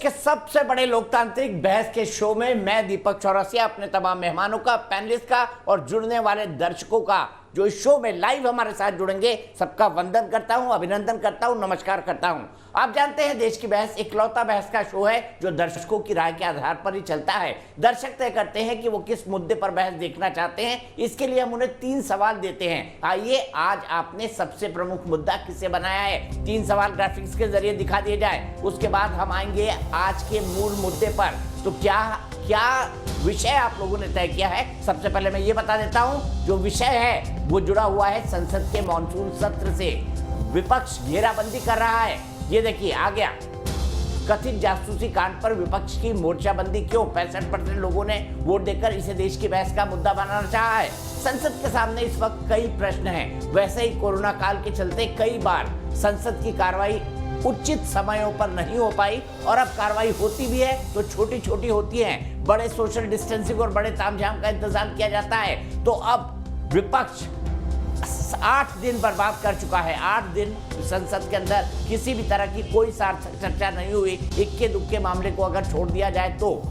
के सबसे बड़े लोकतांत्रिक बहस के शो में मैं दीपक चौरसिया अपने तमाम मेहमानों का, पैनलिस्ट का और जुड़ने वाले दर्शकों का जो इस शो में लाइव हमारे साथ जुड़ेंगे, सबका वंदन करता हूं, अभिनंदन करता हूं, नमस्कार करता हूं। आप जानते हैं देश की बहस इकलौता बहस का शो है जो दर्शकों की राय के आधार पर ही चलता है। दर्शक तय करते हैं कि वो किस मुद्दे पर बहस देखना चाहते हैं। इसके लिए हम उन्हें 3 सवाल देते हैं। आइए आज आपने सबसे प्रमुख मुद्दा किसे बनाया है, 3 सवाल ग्राफिक्स के जरिए दिखा दिए जाए। उसके बाद हम आएंगे आज के मूल मुद्दे पर। तो क्या विषय आप लोगों ने तय किया है, सबसे पहले मैं ये बता देता हूं। जो विषय है वो जुड़ा हुआ है संसद के मॉनसून सत्र से। विपक्ष घेराबंदी कर रहा है, ये देखिए आ गया। कथित जासूसी कांड पर विपक्ष की मोर्चाबंदी क्यों? 65% लोगों ने वोट देकर इसे देश की बहस का मुद्दा बनाना चाहा है। संसद के सामने इस वक्त कई प्रश्न हैं। वैसे ही कोरोना काल के चलते कई बार संसद की कार्रवाई उचित समयों पर नहीं हो पाई और अब कार्रवाई होती भी है तो छोटी छोटी होती है। बड़े सोशल डिस्टेंसिंग और बड़े तामझाम का इंतजाम किया जाता है। तो अब विपक्ष 8 दिन बर्बाद कर चुका है। 8 दिन संसद के अंदर किसी भी तरह की कोई सार्थक चर्चा नहीं हुई। इक्के दुक्के मामले को अगर छोड़ दिया जाए तो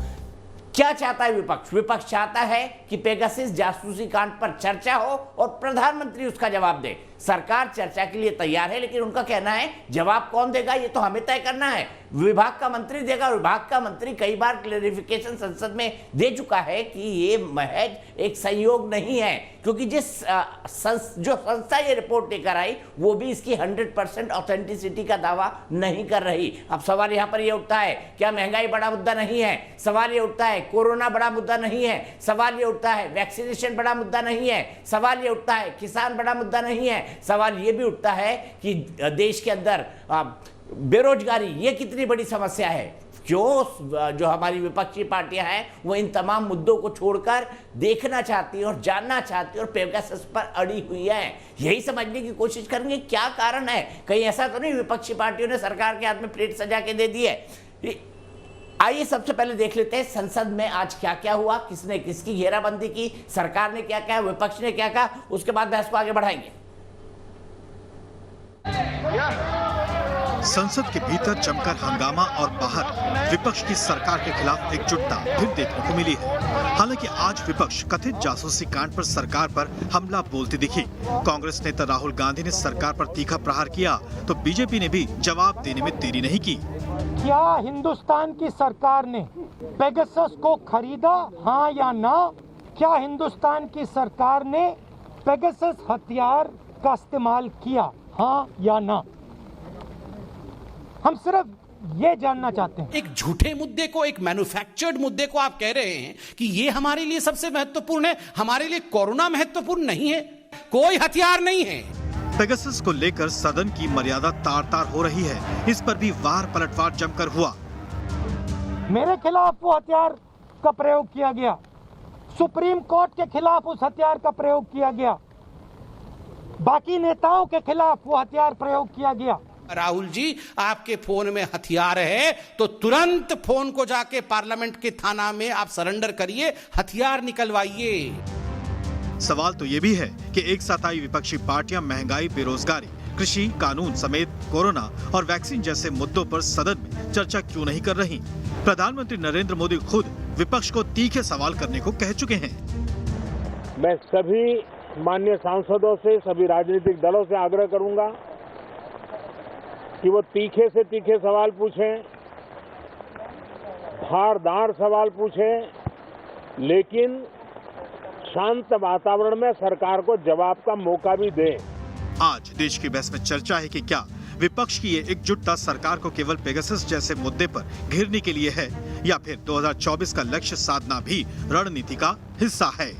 क्या चाहता है विपक्ष? विपक्ष चाहता है कि पेगासस जासूसी कांड पर चर्चा हो और प्रधानमंत्री उसका जवाब दे। सरकार चर्चा के लिए तैयार है, लेकिन उनका कहना है जवाब कौन देगा ये तो हमें तय करना है। विभाग का मंत्री देगा। विभाग का मंत्री कई बार क्लेरिफिकेशन संसद में दे चुका है कि ये महज एक संयोग नहीं है, क्योंकि जो संस्था ये रिपोर्ट लेकर आई वो भी इसकी 100% ऑथेंटिसिटी का दावा नहीं कर रही। अब सवाल यहाँ पर ये उठता है, क्या महंगाई बड़ा मुद्दा नहीं है? सवाल ये उठता है, कोरोना बड़ा मुद्दा नहीं है? सवाल ये उठता है, वैक्सीनेशन बड़ा मुद्दा नहीं है? सवाल ये उठता है, किसान बड़ा मुद्दा नहीं है? सवाल ये भी उठता है कि देश के अंदर बेरोजगारी ये कितनी बड़ी समस्या है? क्यों जो हमारी विपक्षी पार्टियां हैं वो इन तमाम मुद्दों को छोड़कर देखना चाहती है और जानना चाहती है और पेगासस पर अड़ी हुई है। यही समझने की कोशिश करेंगे क्या कारण है। कहीं ऐसा तो नहीं विपक्षी पार्टियों ने सरकार के हाथ में प्लेट सजा के दे दी है। आइए सबसे पहले देख लेते हैं संसद में आज क्या क्या हुआ, किसने किसकी घेराबंदी की, सरकार ने क्या कहा, विपक्ष ने क्या कहा। उसके बाद बहस को आगे बढ़ाएंगे। संसद के भीतर जमकर हंगामा और बाहर विपक्ष की सरकार के खिलाफ एकजुटता फिर देखने को मिली है। हालांकि आज विपक्ष कथित जासूसी कांड पर सरकार पर हमला बोलती दिखी। कांग्रेस नेता राहुल गांधी ने सरकार पर तीखा प्रहार किया तो बीजेपी ने भी जवाब देने में देरी नहीं की। क्या हिंदुस्तान की सरकार ने पेगासस को खरीदा, हाँ या ना? क्या हिंदुस्तान की सरकार ने पेगासस हथियार का इस्तेमाल किया, हाँ या ना? हम सिर्फ ये जानना चाहते हैं। एक झूठे मुद्दे को, एक मैन्युफैक्चर्ड मुद्दे को आप कह रहे हैं कि ये हमारे लिए सबसे महत्वपूर्ण है। हमारे लिए कोरोना महत्वपूर्ण नहीं है, कोई हथियार नहीं है। पेगासस को लेकर सदन की मर्यादा तार-तार हो रही है। इस पर भी वार पलटवार जमकर हुआ। मेरे खिलाफ वो हथियार का प्रयोग किया गया, सुप्रीम कोर्ट के खिलाफ उस हथियार का प्रयोग किया गया, बाकी नेताओं के खिलाफ वो हथियार प्रयोग किया गया। राहुल जी, आपके फोन में हथियार है तो तुरंत फोन को जाके पार्लियामेंट के थाना में आप सरेंडर करिए, हथियार निकलवाइए। सवाल तो ये भी है कि एक साथ आई विपक्षी पार्टियां महंगाई, बेरोजगारी, कृषि कानून समेत कोरोना और वैक्सीन जैसे मुद्दों पर सदन में चर्चा क्यों नहीं कर रही? प्रधानमंत्री नरेंद्र मोदी खुद विपक्ष को तीखे सवाल करने को कह चुके हैं। मैं सभी माननीय सांसदों से, सभी राजनीतिक दलों से आग्रह करूंगा कि वो तीखे से तीखे सवाल पूछें, धारदार सवाल पूछें, लेकिन शांत वातावरण में सरकार को जवाब का मौका भी दें। आज देश की बहस में चर्चा है कि क्या विपक्ष की ये एकजुटता सरकार को केवल पेगासस जैसे मुद्दे पर घेरने के लिए है या फिर 2024 का लक्ष्य साधना भी रणनीति का हिस्सा है।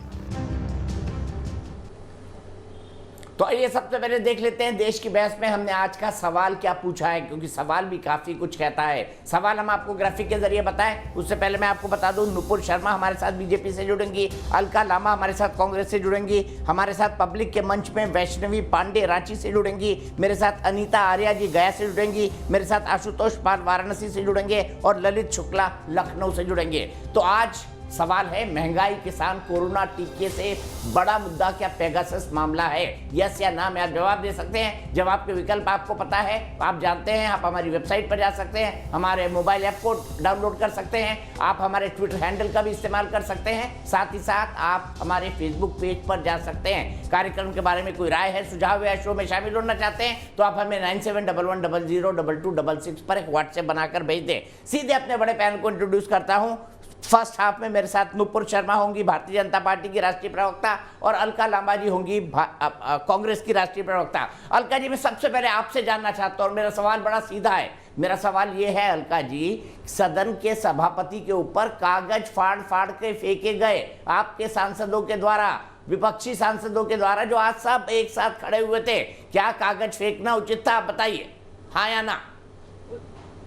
तो आइए सबसे पहले देख लेते हैं देश की बहस में हमने आज का सवाल क्या पूछा है, क्योंकि सवाल भी काफी कुछ कहता है। सवाल हम आपको ग्राफिक के जरिए बताएं। उससे पहले मैं आपको बता दूं, नुपुर शर्मा हमारे साथ बीजेपी से जुड़ेंगी, अलका लामा हमारे साथ कांग्रेस से जुड़ेंगी, हमारे साथ पब्लिक के मंच में वैष्णवी पांडे रांची से जुड़ेंगी, मेरे साथ अनीता आर्या जी गया से जुड़ेंगी, मेरे साथ आशुतोष पाल वाराणसी से जुड़ेंगे और ललित शुक्ला लखनऊ से जुड़ेंगे। तो आज सवाल है महंगाई, किसान, कोरोना, टीके से बड़ा मुद्दा क्या पेगासस मामला है? यस या ना में आप जवाब दे सकते हैं। जवाब के विकल्प आपको पता है, आप जानते हैं। आप हमारी वेबसाइट पर जा सकते हैं, हमारे मोबाइल ऐप को डाउनलोड कर सकते हैं, आप हमारे ट्विटर हैंडल का भी इस्तेमाल कर सकते हैं। साथ ही साथ आप हमारे फेसबुक पेज पर जा सकते हैं। कार्यक्रम के बारे में कोई राय है, सुझाव या शो में शामिल होना चाहते हैं तो आप हमें 9711002266 पर एक व्हाट्सएप बनाकर भेज दें। सीधे अपने बड़े पैनल को इंट्रोड्यूस करता हूं। फर्स्ट हाफ में मेरे साथ नुपुर शर्मा होंगी, भारतीय जनता पार्टी की राष्ट्रीय प्रवक्ता, और अलका लांबा जी होंगी, कांग्रेस की राष्ट्रीय प्रवक्ता। अलका जी, मैं सबसे पहले आपसे जानना चाहता हूं, और मेरा सवाल बड़ा सीधा है। मेरा सवाल ये है अलका जी, सदन के सभापति के ऊपर कागज फाड़ फाड़ के फेंके गए आपके सांसदों के द्वारा, विपक्षी सांसदों के द्वारा, जो आज सब एक साथ खड़े हुए थे। क्या कागज फेंकना उचित था? आप बताइए, हाँ या ना?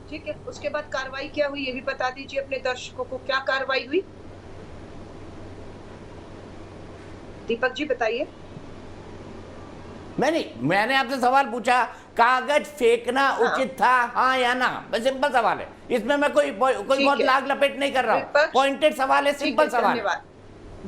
ठीक है, उसके बाद कार्रवाई क्या हुई ये भी बता दीजिए अपने दर्शकों को। क्या कार्रवाई हुई दीपक जी, बताइए। मैंने आपसे सवाल पूछा, कागज फेंकना उचित था, हाँ या ना? बस सिंपल सवाल है, इसमें मैं कोई बहुत लाग लपेट नहीं कर रहा हूँ। पॉइंटेड सवाल है, सिंपल सवाल है।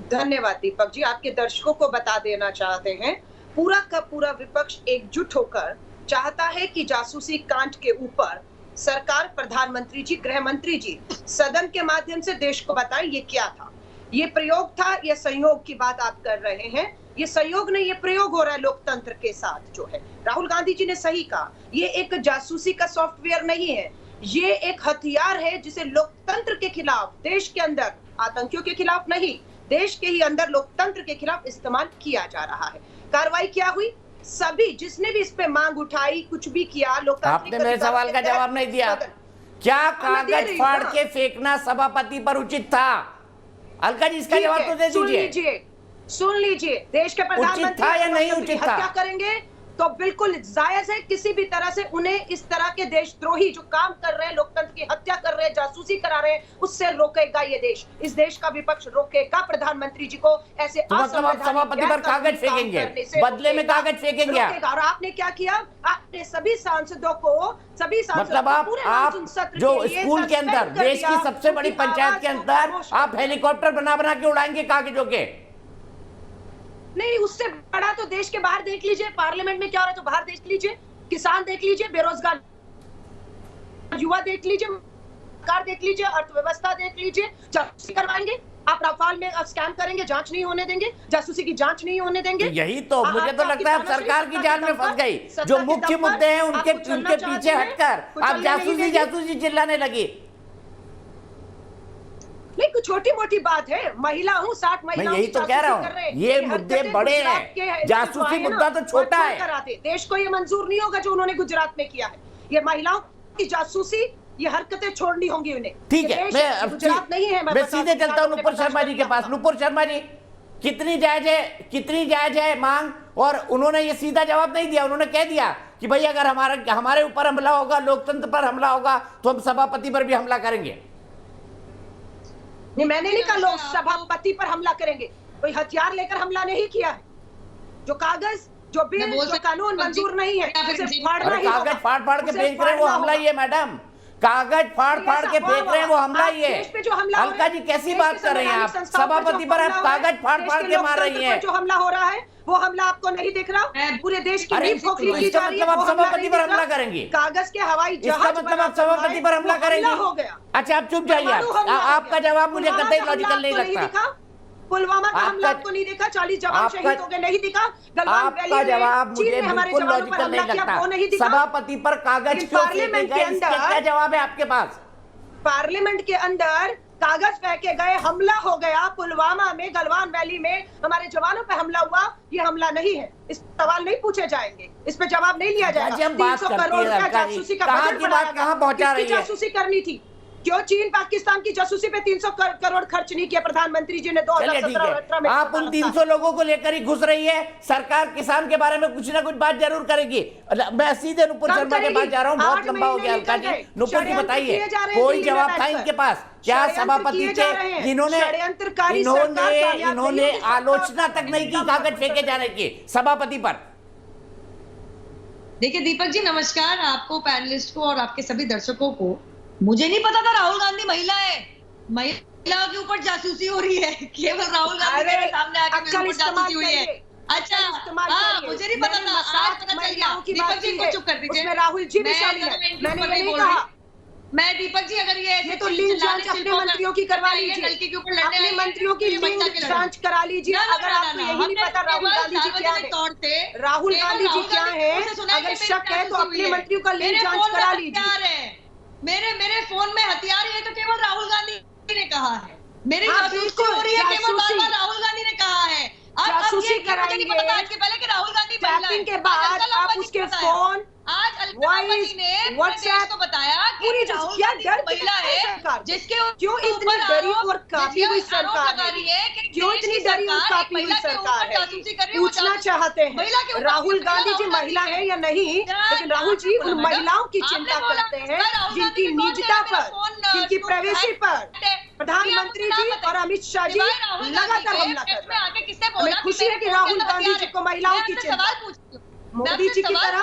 धन्यवाद दीपक जी। आपके दर्शकों को बता देना चाहते हैं, पूरा का पूरा विपक्ष एकजुट होकर चाहता है कि जासूसी कांड के ऊपर सरकार, प्रधानमंत्री जी, गृह मंत्री जी सदन के माध्यम से देश को बताएं ये क्या था, ये प्रयोग था या संयोग की बात आप कर रहे हैं। ये संयोग नहीं, ये प्रयोग हो रहा है लोकतंत्र के साथ जो है। राहुल गांधी जी ने सही कहा, ये एक जासूसी का सॉफ्टवेयर नहीं है, ये एक हथियार है जिसे लोकतंत्र के खिलाफ, देश के अंदर, आतंकियों के खिलाफ नहीं, देश के ही अंदर लोकतंत्र के खिलाफ इस्तेमाल किया जा रहा है। कार्रवाई क्या हुई? सभी जिसने भी इस पे मांग उठाई, कुछ भी किया, आपने मेरे सवाल का जवाब नहीं दिया। क्या कागज फाड़ के फेंकना सभापति पर उचित था? अलका जी, इसका जवाब तो दे दीजिए। सुन लीजिए, देश के प्रधानमंत्री उचित था या नहीं उचित था? क्या करेंगे तो बिल्कुल जायज है किसी भी तरह से उन्हें इस तरह के देशद्रोही जो काम कर रहे हैं, लोकतंत्र की हत्या कर रहे हैं, जासूसी करा रहे हैं, उससे रोकेगा ये देश। इस देश का विपक्ष रोकेगा प्रधानमंत्री जी को ऐसे सभापति पर कागज फेंकेंगे, बदले में कागज फेंकेंगे। और आपने क्या किया? आपने सभी सांसदों को, मतलब आप जो स्कूल के अंदर, देश की सबसे बड़ी पंचायत के अंदर आप हेलीकॉप्टर बना बना के उड़ाएंगे कागजों के? नहीं, उससे बड़ा तो देश के बाहर देख लीजिए, पार्लियामेंट में क्या हो रहा है तो बाहर देख लीजिए, किसान देख लीजिए, बेरोजगार युवा देख लीजिए, सरकार देख लीजिए, अर्थव्यवस्था देख लीजिए। जासूसी करवाएंगे आप? राफेल में स्कैम करेंगे, जांच नहीं होने देंगे, जासूसी की जांच नहीं होने देंगे। यही तो मुझे तो लगता है आप सरकार की जाल में फंस गई। जो मुख्य मुद्दे हैं उनके पीछे हटकर आप जासूसी चिल्लाने लगी। नहीं, कुछ छोटी मोटी बात है, महिला हूँ, 60 महिला, मैं यही तो कह रहा हूँ, ये मुद्दे बड़े हैं, जासूसी मुद्दा तो छोटा है। देश को ये मंजूर नहीं होगा जो उन्होंने गुजरात में किया है। ये महिलाओं की जासूसी, ये हरकतें छोड़नी होंगी उन्हें। ठीक है, मैं गुजरात नहीं है। मैं सीधे चलता हूँ नुपुर शर्मा जी के पास। नुपुर शर्मा जी, कितनी जायज है मांग? और उन्होंने ये सीधा जवाब नहीं दिया, उन्होंने कह दिया कि भाई अगर हमारे ऊपर हमला होगा, लोकतंत्र पर हमला होगा, तो हम सभापति पर भी हमला करेंगे। नहीं, मैंने नहीं कहा लोग सभापति पर हमला करेंगे, कोई हथियार लेकर हमला नहीं किया है। जो कागज, जो बिल, जो कानून मंजूर नहीं है, कागज फाड़ फाड़ के फेंक रहे हैं वो हमला ही है मैडम। कागज फाड़ फाड़ के फेंक रहे हैं वो हमला ही है। अलका जी, कैसी बात कर रहे हैं आप? सभापति पर आप कागज फाड़ फाड़ के मार रही हैं। जो हमला हो रहा है वो हमला आपको नहीं दिख रहा? पूरे देश की खोखली की जा रही है, आप सभापति पर हमला करेंगे? कागज के हवाई जहाज, इसका मतलब आप सभापति पर हमला करेंगे? हो गया। अच्छा, आप चुप जाइए। आपका जवाब मुझे कतई लॉजिकल नहीं लगता। पुलवामा का हमला आपको नहीं दिखा? 40 जवान शहीद हो गए, नहीं दिखा? आपका जवाब मुझे बिल्कुल लॉजिकल नहीं लगता। सभापति पर कागज क्यों फेंके गए, इसका क्या जवाब है आपके पास? पार्लियामेंट के अंदर कागज फेंके गए, हमला हो गया पुलवामा में, गलवान वैली में हमारे जवानों पे हमला हुआ। ये हमला नहीं है, इस सवाल नहीं पूछे जाएंगे, इस पे जवाब नहीं लिया जाएगा। 300 करोड़ का जासूसी का बजट बनाया, कहां पहुंचा रही है? जासूसी करनी थी क्यों? चीन पाकिस्तान की जासूसी पे 300 करोड़ खर्च नहीं किया प्रधानमंत्री जी ने 2017-18 में। आप उन 300 लोगों को लेकर ही घुस रही है। सरकार किसान के बारे में कुछ ना कुछ बात जरूर करेगी। मैं सीधे नुपुर शर्मा के पास जा रहा हूँ, बहुत लंबा हो गया अलका जी। नुपुर जी बताइए, कोई जवाब था इनके पास? क्या सभापति थे इन्होंने आलोचना तक नहीं की कागज फेंके जाने की सभापति पर? देखिए दीपक जी, नमस्कार आपको, पैनलिस्ट को और आपके सभी दर्शकों को। मुझे नहीं पता था राहुल गांधी महिला है। महिलाओं के ऊपर जासूसी हो रही है, केवल राहुल गांधी के सामने आके मेरे ऊपर जासूसी हुई है। अच्छा, हाँ, मुझे नहीं पता था, आज पता चल गया। दीपक जी को चुप कर दीजिए, राहुल जी भी शामिल है, मैंने ये नहीं कहा। मैं दीपक जी, अगर ये तो लिंक जांच अपने मंत्रियों की करवा लीजिए, अपने मंत्रियों की लिंक जांच करा लीजिए। अगर आपको यही नहीं पता राहुल गांधी जी क्या है, राहुल गांधी जी क्या है, अगर शक है तो अपने मंत्रियों का लिंक जांच करा लीजिए। मेरे फोन में हथियार है तो केवल राहुल गांधी ने कहा है, मेरी जासूसी हो रही है केवल बार-बार राहुल गांधी ने कहा है। जासूसी कराएंगे, आज के पहले कि राहुल गांधी टैपिंग के बाद आप उसके फोन, आज वॉइस ने व्हाट्सएप को बताया कि राहुल गांधी महिला है जिसके क्यों इतनी डरी और काफी हुई सरकार है, क्यों इतनी डरी और काफी हुई सरकार है, पूछना चाहते हैं राहुल गांधी जी महिला है या नहीं, लेकिन राहुल जी उन महिलाओं की चिंता करते हैं जिनकी निजता पर, जिनकी प्राइवेसी पर प्रधानमंत्री जी और अमित शाह जी लगातार हमला कर रहे हैं। हमें खुशी है कि राहुल गांधी जी को महिलाओं की चिंता, मोदी जी की तरह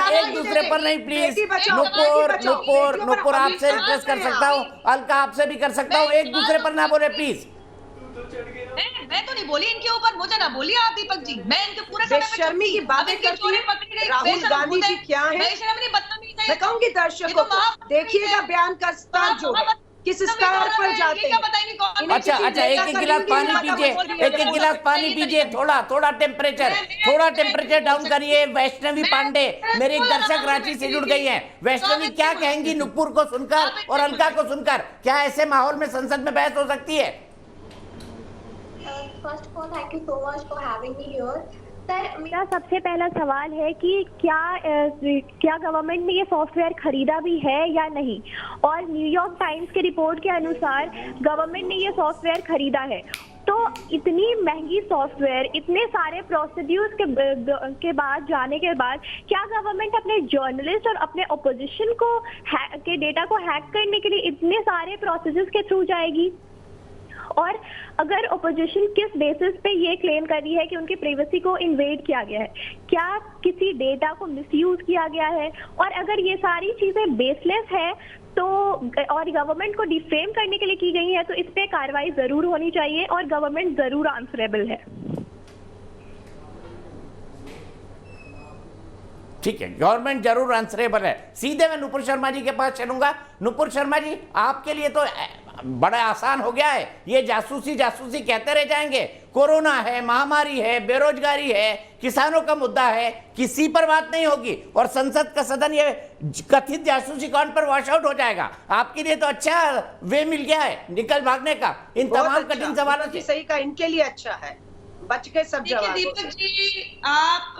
एक दूसरे पर नहीं, प्लीज। नुपुर आपसे रिक्वेस्ट कर सकता हूँ, अलका आपसे भी कर सकता हूँ, एक दूसरे पर ना बोले प्लीज। मैं तो नहीं बोली इनके ऊपर, मुझे ना बोलिए आप दीपक जी, मैं इनके पूरे बेशर्मी की बातें करती है। राहुल गांधी जी क्या है, मैं कहूंगी दर्शकों को देखिएगा बयान का स्तर जो है किस स्तर पर जाते हैं। अच्छा, एक एक गिलास पानी पीजिए, एक एक गिलास पानी पीजिए, थोड़ा टेम्परेचर डाउन करिए। वैष्णवी पांडे मेरी एक दर्शक रांची से जुड़ गई है। वैष्णवी क्या कहेंगी नुपुर को सुनकर और अलका को सुनकर? क्या ऐसे माहौल में संसद में बहस हो सकती है? First of all thank you so much for having me here. Sir, मेरा सबसे पहला सवाल है कि क्या गवर्नमेंट ने ये सॉफ्टवेयर खरीदा भी है या नहीं, और न्यूयॉर्क टाइम्स के रिपोर्ट के अनुसार गवर्नमेंट ने ये सॉफ्टवेयर खरीदा है। तो इतनी महंगी सॉफ्टवेयर, इतने सारे प्रोसीड्यूर्स के बाद जाने के बाद क्या गवर्नमेंट अपने जर्नलिस्ट और अपने अपोजिशन को के डेटा को हैक करने के लिए इतने सारे प्रोसेसेस के थ्रू जाएगी? और अगर ओपोजिशन किस बेसिस पे ये क्लेम कर रही है कि उनकी प्राइवेसी को इन्वेड किया गया है, क्या किसी डेटा को मिसयूज किया गया है, और अगर ये सारी चीजें बेसलेस है तो और गवर्नमेंट को डिफेम करने के लिए की गई है, तो इस पे कार्रवाई जरूर होनी चाहिए और गवर्नमेंट जरूर आंसरेबल है। ठीक है, गवर्नमेंट जरूर आंसरेबल है। सीधे मैं नुपुर शर्मा जी के पास चलूंगा। नुपुर शर्मा जी, आपके लिए तो बड़ा आसान हो गया है, ये जासूसी कहते रह जाएंगे। कोरोना है, महामारी है, बेरोजगारी है, किसानों का मुद्दा है, किसी पर बात नहीं होगी और संसद का सदन ये कथित जासूसी कांड पर वॉश आउट हो जाएगा। आपके लिए तो अच्छा वे मिल गया है निकल भागने का इन तमाम कठिन सवालों से। सही का इनके लिए अच्छा है, बच के सब जवाब। दीपक जी, आप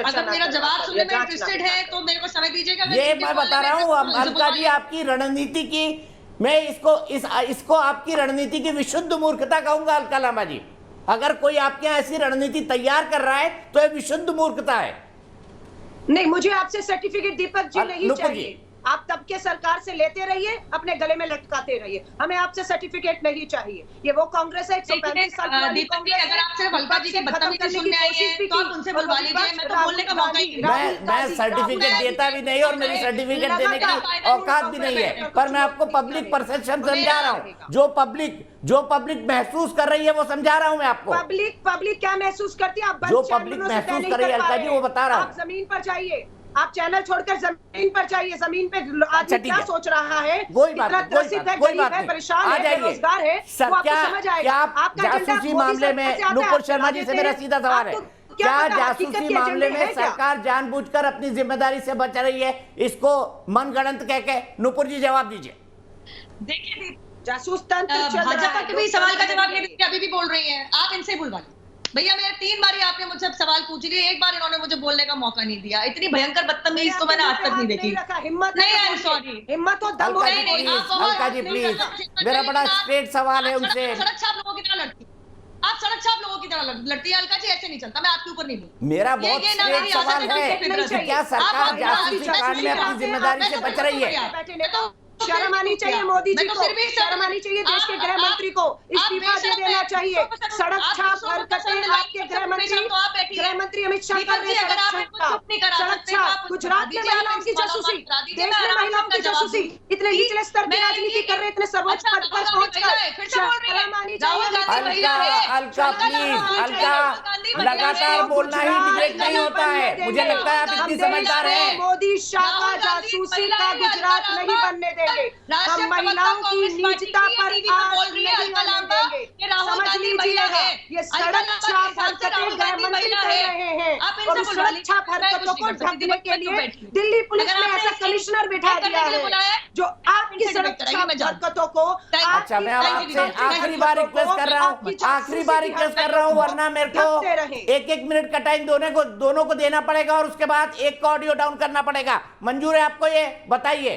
अगर मेरा जवाब सुनने में इंटरेस्टेड है तो मेरे को समय दीजिएगा। ये मैं बता रहा हूँ अलका जी, आपकी रणनीति की मैं इसको आपकी रणनीति की विशुद्ध मूर्खता कहूंगा। अलका लांबा जी, अगर कोई आपके यहाँ ऐसी रणनीति तैयार कर रहा है तो ये विशुद्ध मूर्खता है। नहीं, मुझे आपसे सर्टिफिकेट दीपक जी नहीं चाहिए। आप तब के सरकार से लेते रहिए, अपने गले में लटकाते रहिए, हमें आपसे सर्टिफिकेट नहीं चाहिए। ये वो कांग्रेस है 135 साल पुरानी कांग्रेस। अगर आप सिर्फ अलका जी की बदतमीजी सुनने आई हैं तो आप उनसे बुलवा लीजिए, मैं तो बोलने का मौका ही मैं सर्टिफिकेट देता भी नहीं और मेरी सर्टिफिकेट देने की औकात भी नहीं है, पर मैं आपको पब्लिक परसेप्शन समझा रहा हूँ। जो पब्लिक महसूस कर रही है वो समझा रहा हूँ मैं आपको। पब्लिक क्या महसूस करती है? आप जो पब्लिक महसूस कर रही है अलका जी वो बता रहा हूँ। आप जमीन पर जाइए, आप चैनल छोड़कर जमीन पर जाइए। जमीन पे आदमी क्या सोच रहा है, कोई बात नहीं, परेशान है, बेरोजगार है, वो आपको समझ आएगा। आपका जासूसी मामले में नुपुर शर्मा जी से मेरा सीधा सवाल है, क्या जासूसी मामले में सरकार जानबूझकर अपनी जिम्मेदारी से बच रही है, इसको मनगढ़ंत कह के? नुपुर जी जवाब दीजिए। देखिए, जासूस तंत्र भाजपा के भी सवाल का जवाब नहीं देती, अभी भी बोल रही है, आप इनसे बुलवा लीजिए। भैया, मेरे 3 बार आपने मुझसे सवाल पूछ लिए, एक बार इन्होंने मुझे बोलने का मौका नहीं दिया। इतनी भयंकर बदतमीजी तो मैंने आज तक नहीं देखी। नहीं, सॉरी, हिम्मत हो, दम हो। अलका जी प्लीज, मेरा बड़ा स्ट्रेट सवाल है उनसे। सड़क छाप लोगों की तरह लड़ती, आप सड़क छाप लोगों की तरह लड़ती है अलका जी, ऐसे नहीं चलता। मैं आपके ऊपर नहीं बोलूं। मेरा बहुत स्ट्रेट सवाल है, क्या सरकार जासूसी कांड में अपनी जिम्मेदारी से बच रही है? शर्म आनी चाहिए मोदी जी मैं तो को, फिर भी शर्म आनी चाहिए देश के गृह मंत्री को, इस्तीफा दे देना चाहिए। सड़क छाप हरकतें आपके गृह मंत्री अमित शाह कर रहे हैं। सड़क छाप गुजरात में महिलाओं की जासूसी, देश में महिलाओं की जासूसी, इतने निचले स्तर की राजनीति कर रहे, इतने सर्वोच्च पद पर पहुंचकर शर्म आनी चाहिए। अलका प्लीज, अलका लगातार बोलना ही डिबेट नहीं होता है। मुझे लगता है आप इतनी समझदार हैं। मोदी शाह का जासूसी का गुजरात नहीं बनने देंगे। हम महिलाओं की नीचता पर आंच नहीं आने देंगे। समझ लीजिएगा, ये सड़क छाप हरकतें गृह मंत्री कर रहे हैं और सड़क छाप हरकतों को ढकने के लिए दिल्ली पुलिस ने ऐसा कमिश्नर बिठा दिया है जो आपकी सड़क छाप हरकतों को। अच्छा, मैं आपसे आखिरी बार रिक्वेस्ट कर रहा हूँ, आखिरी बार रिक्वेस्ट कर रहा हूँ, वरना मेरे को एक मिनट का टाइम दोनों को देना पड़ेगा और उसके बाद एक का ऑडियो डाउन करना पड़ेगा। मंजूर है आपको? ये बताइए,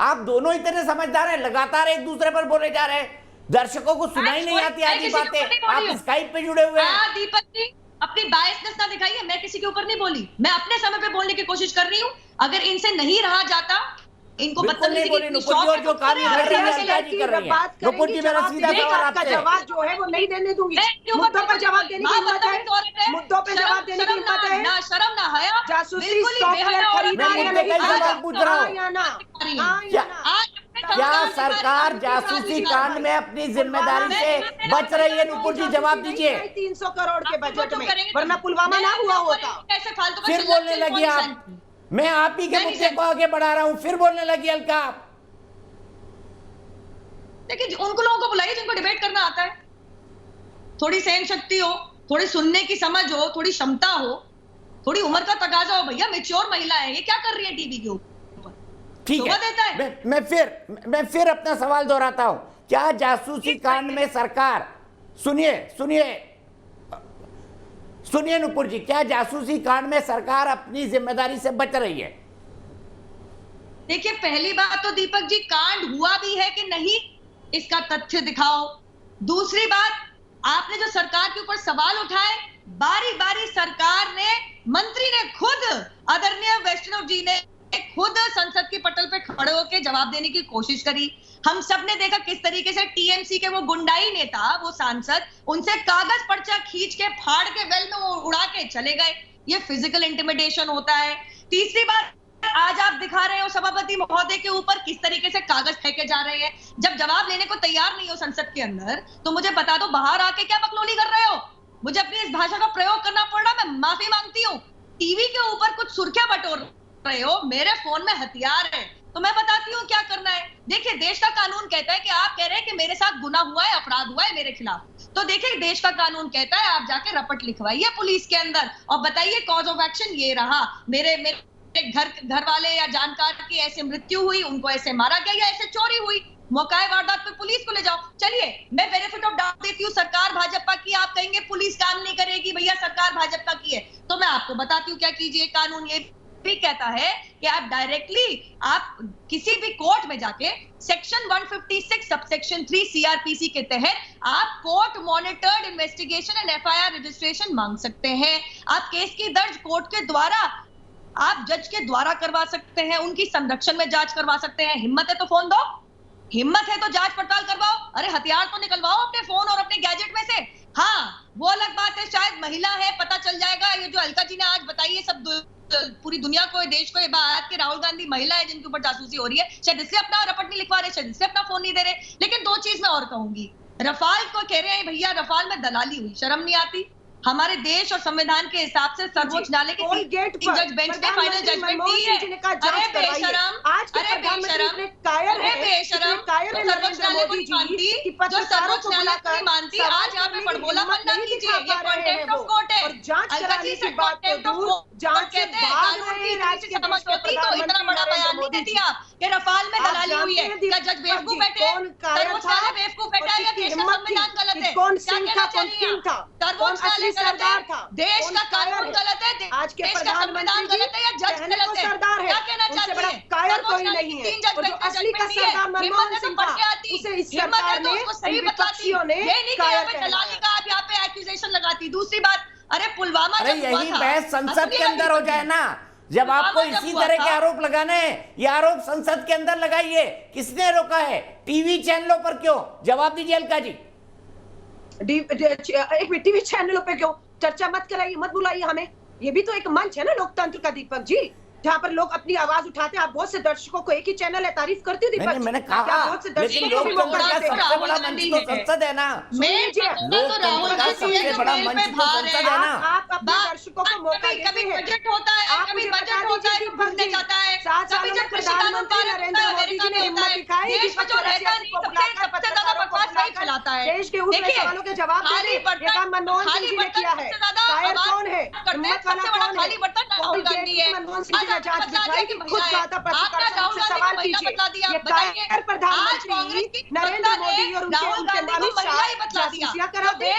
आप दोनों इतने समझदार हैं, लगातार एक दूसरे पर बोले जा रहे हैं, दर्शकों को सुनाई नहीं आती आधी बातें, आप स्काइप पे जुड़े हुए हैं। दीपक जी अपनी बायसनेस ना दिखाइए, मैं किसी के ऊपर नहीं बोली, मैं अपने समय पे बोलने की कोशिश कर रही हूँ। अगर इनसे नहीं रहा जाता, इनको नहीं बोली नुपुर जी, जो कार्य कर रही है अलका जी कर रही है। नुपुर जी, मेरा सीधा सवाल आपसे, जवाब जो है वो नहीं देने दूंगी। मुद्दों पर जवाब देने की हिम्मत है, मुद्दों पे जवाब देने की हिम्मत है। ना शर्म ना हया, जासूसी सॉफ्टवेयर खरीदा या नहीं खरीदा, पूछ रहा हूँ या ना? क्या सरकार जासूसी कांड में अपनी जिम्मेदारी से बच रही है? नुपुर जी जवाब दीजिए। 300 करोड़ के बजट में, वरना पुलवामा ना हुआ होता। फिर बोलने लगी आप, मैं आप ही के मुद्दे को आगे बढ़ा रहा हूं, फिर बोलने लगी अलका। देखिए, उनको लोगों को बुलाइए जिनको डिबेट करना आता है, थोड़ी सहन शक्ति हो, थोड़ी सुनने की समझ हो, थोड़ी क्षमता हो, थोड़ी उम्र का तकाजा हो। भैया मैच्योर महिला है, ये क्या कर रही है टीवी के ऊपर? ठीक है, मैं फिर अपना सवाल दोहराता हूं। क्या जासूसी कांड में सरकार, सुनिए नुपुर जी, क्या जासूसी कांड में सरकार अपनी जिम्मेदारी से बच रही है? देखिए, पहली बात तो दीपक जी, कांड हुआ भी है कि नहीं इसका तथ्य दिखाओ। दूसरी बात, आपने जो सरकार के ऊपर सवाल उठाए, बारी बारी सरकार ने, मंत्री ने खुद, आदरणीय वैष्णव जी ने खुद संसद के पटल पे खड़े होकर जवाब देने की कोशिश करी। हम सब ने देखा किस तरीके से टीएमसी के वो गुंडाई नेता, वो सांसद, उनसे कागज पर्चा खींच के फाड़ के वेल में उड़ा के चले गए। ये फिजिकल इंटिमिडेशन होता है। तीसरी बात, आज आप दिखा रहे हो सभापति महोदय के ऊपर किस तरीके से कागज फेंके जा रहे हैं। जब जवाब लेने को तैयार नहीं हो संसद के अंदर, तो मुझे बता दो बाहर आके क्या बकलोली कर रहे हो। मुझे अपनी इस भाषा का प्रयोग करना पड़ रहा, मैं माफी मांगती हूँ। टीवी के ऊपर कुछ सुर्खियां बटोर रहे हो, मेरे फोन में हथियार है, तो मैं बताती हूँ क्या करना है। देखिए, देश का कानून कहता है कि आप कह रहे हैं कि मेरे साथ गुनाह हुआ है, अपराध हुआ है मेरे खिलाफ, तो देखिए देश का कानून कहता है आप जाके रपट लिखवाइए पुलिस के अंदर और बताइए कॉज ऑफ एक्शन ये रहा, मेरे घर वाले या जानकार की ऐसे मृत्यु हुई, उनको ऐसे मारा गया या ऐसे चोरी हुई, मौका वारदात पे पुलिस को ले जाओ। चलिए, मैं बेनिफिट ऑफ डाउट देती हूँ, सरकार भाजपा की, आप कहेंगे पुलिस काम नहीं करेगी, भैया सरकार भाजपा की है, तो मैं आपको बताती हूँ क्या कीजिए। कानून ये भी कहता है कि आप डायरेक्टली आप किसी भी कोर्ट में जाके सेक्शन 156 सबसेक्शन 3 सीआरपीसी के तहत आप court monitored investigation and FIR registration मांग सकते हैं। आप केस की दर्ज कोर्ट के द्वारा, आप जज के द्वारा करवा सकते हैं, उनकी संरक्षण में जांच करवा सकते हैं। हिम्मत है तो फोन दो, हिम्मत है तो जांच पड़ताल करवाओ। अरे हथियार तो निकलवाओ अपने फोन और अपने गैजेट में से। हाँ, वो अलग बात है, शायद महिला है, पता चल जाएगा। ये जो अलका जी ने आज बताई है, सब पूरी दुनिया को, देश को ये बात कि राहुल गांधी महिला है जिनके ऊपर जासूसी हो रही है, शायद इसलिए अपना रपट नहीं लिखवा रहे, शायद इसलिए अपना फोन नहीं दे रहे। लेकिन दो चीज मैं और कहूंगी, रफाल को कह रहे हैं भैया रफाल में दलाली हुई, शर्म नहीं आती? हमारे देश और संविधान के हिसाब से सर्वोच्च न्यायालय के जज बेंच ने फाइनल जजमेंट दी है। अरे बेशरम, अरे बेशरम, अरे बेशरम, सर्वोच्च न्यायालय को नहीं मानती, जो सर्वोच्च न्यायालय को नहीं मानती, आज यहाँ पे बड़बोला मन ना कीजिए, ये कंटेम्प्ट ऑफ कोर्ट है। अलका जी से कंटेम्प्ट ऑफ कोर्ट कहते हैं, कानून की नीति समझ होती तो इतना बड़ा बयान नहीं देती आप कि रफाल में दलाली हुई है। क्या जज बेवकूफ बैठे, सर्वोच्च न्यायालय बेवकूफ बैठा है या देश का संविधान गलत है? क्या कहना चाहिए? सर्वोच्च न्यायालय गलत है, देश का कानून गलत है, आज के देश का संविधान गलत है या जज गलत है? क्या कहना चाहती है? कोई नहीं है, 3 जज बेंच ने जजमेंट दी है। हिम्मत है तो पढ़ के आती, हिम्मत है तो उसको सही बताती। ये नहीं कि यहाँ पे दलाली का आप यहाँ पे एक्यूजेशन लगाती। दूसरी बात, अरे पुलवामा, अरे यही बहस संसद के अंदर हो जाए ना, जब आपको जब इसी हुआ तरह के था। आरोप लगाने हैं, ये आरोप संसद के अंदर लगाइए, किसने रोका है? टीवी चैनलों पर क्यों? जवाब दीजिए अलका जी। एक मिनट, टीवी चैनलों पे क्यों? चर्चा मत कराइए, मत बुलाइए हमें। ये भी तो एक मंच है ना लोकतंत्र का दीपक जी, जहाँ पर लोग अपनी आवाज उठाते हैं। आप बहुत से दर्शकों को, एक ही चैनल है, तारीफ करती हूँ दीपक। मैंने कहा, बहुत से लेकिन दर्शकों को भी लोकतंत्र मौका का देते हैं। सबसे बड़ा मंच तो संसद है ना। लोकतंत्र का सबसे बड़ा मंच तो संसद है ना। आप अपने दर्शकों को मौका देते कभी हैं। बजट होता है, आप कभी मुझे बजट बता होता है दीजिए तो दीपक घूमने जी, जाता है। 7 सालों में प्रधानमंत्री नरेंद्र मोदी जी ने हिम्मत दिखाई देश में जो रहता नहीं, सबसे ज्यादा बकवास नहीं फैलाता है। देश के उस सवालों के जवाब दे रहे हैं। ये काम मनमोहन सिंह जी ने किया है। शायर कौन है? हिम्मत वाला कौन है? राहुल गांधी है। मनमोहन सिंह जी ने जांच दिखाई कि खुद कहा था पत्रकार से मुझसे सवाल कीजिए। ये कायर प्रधानमंत्री नरेंद्र मोदी और उनके अमित शाह जासूसियां करा दे।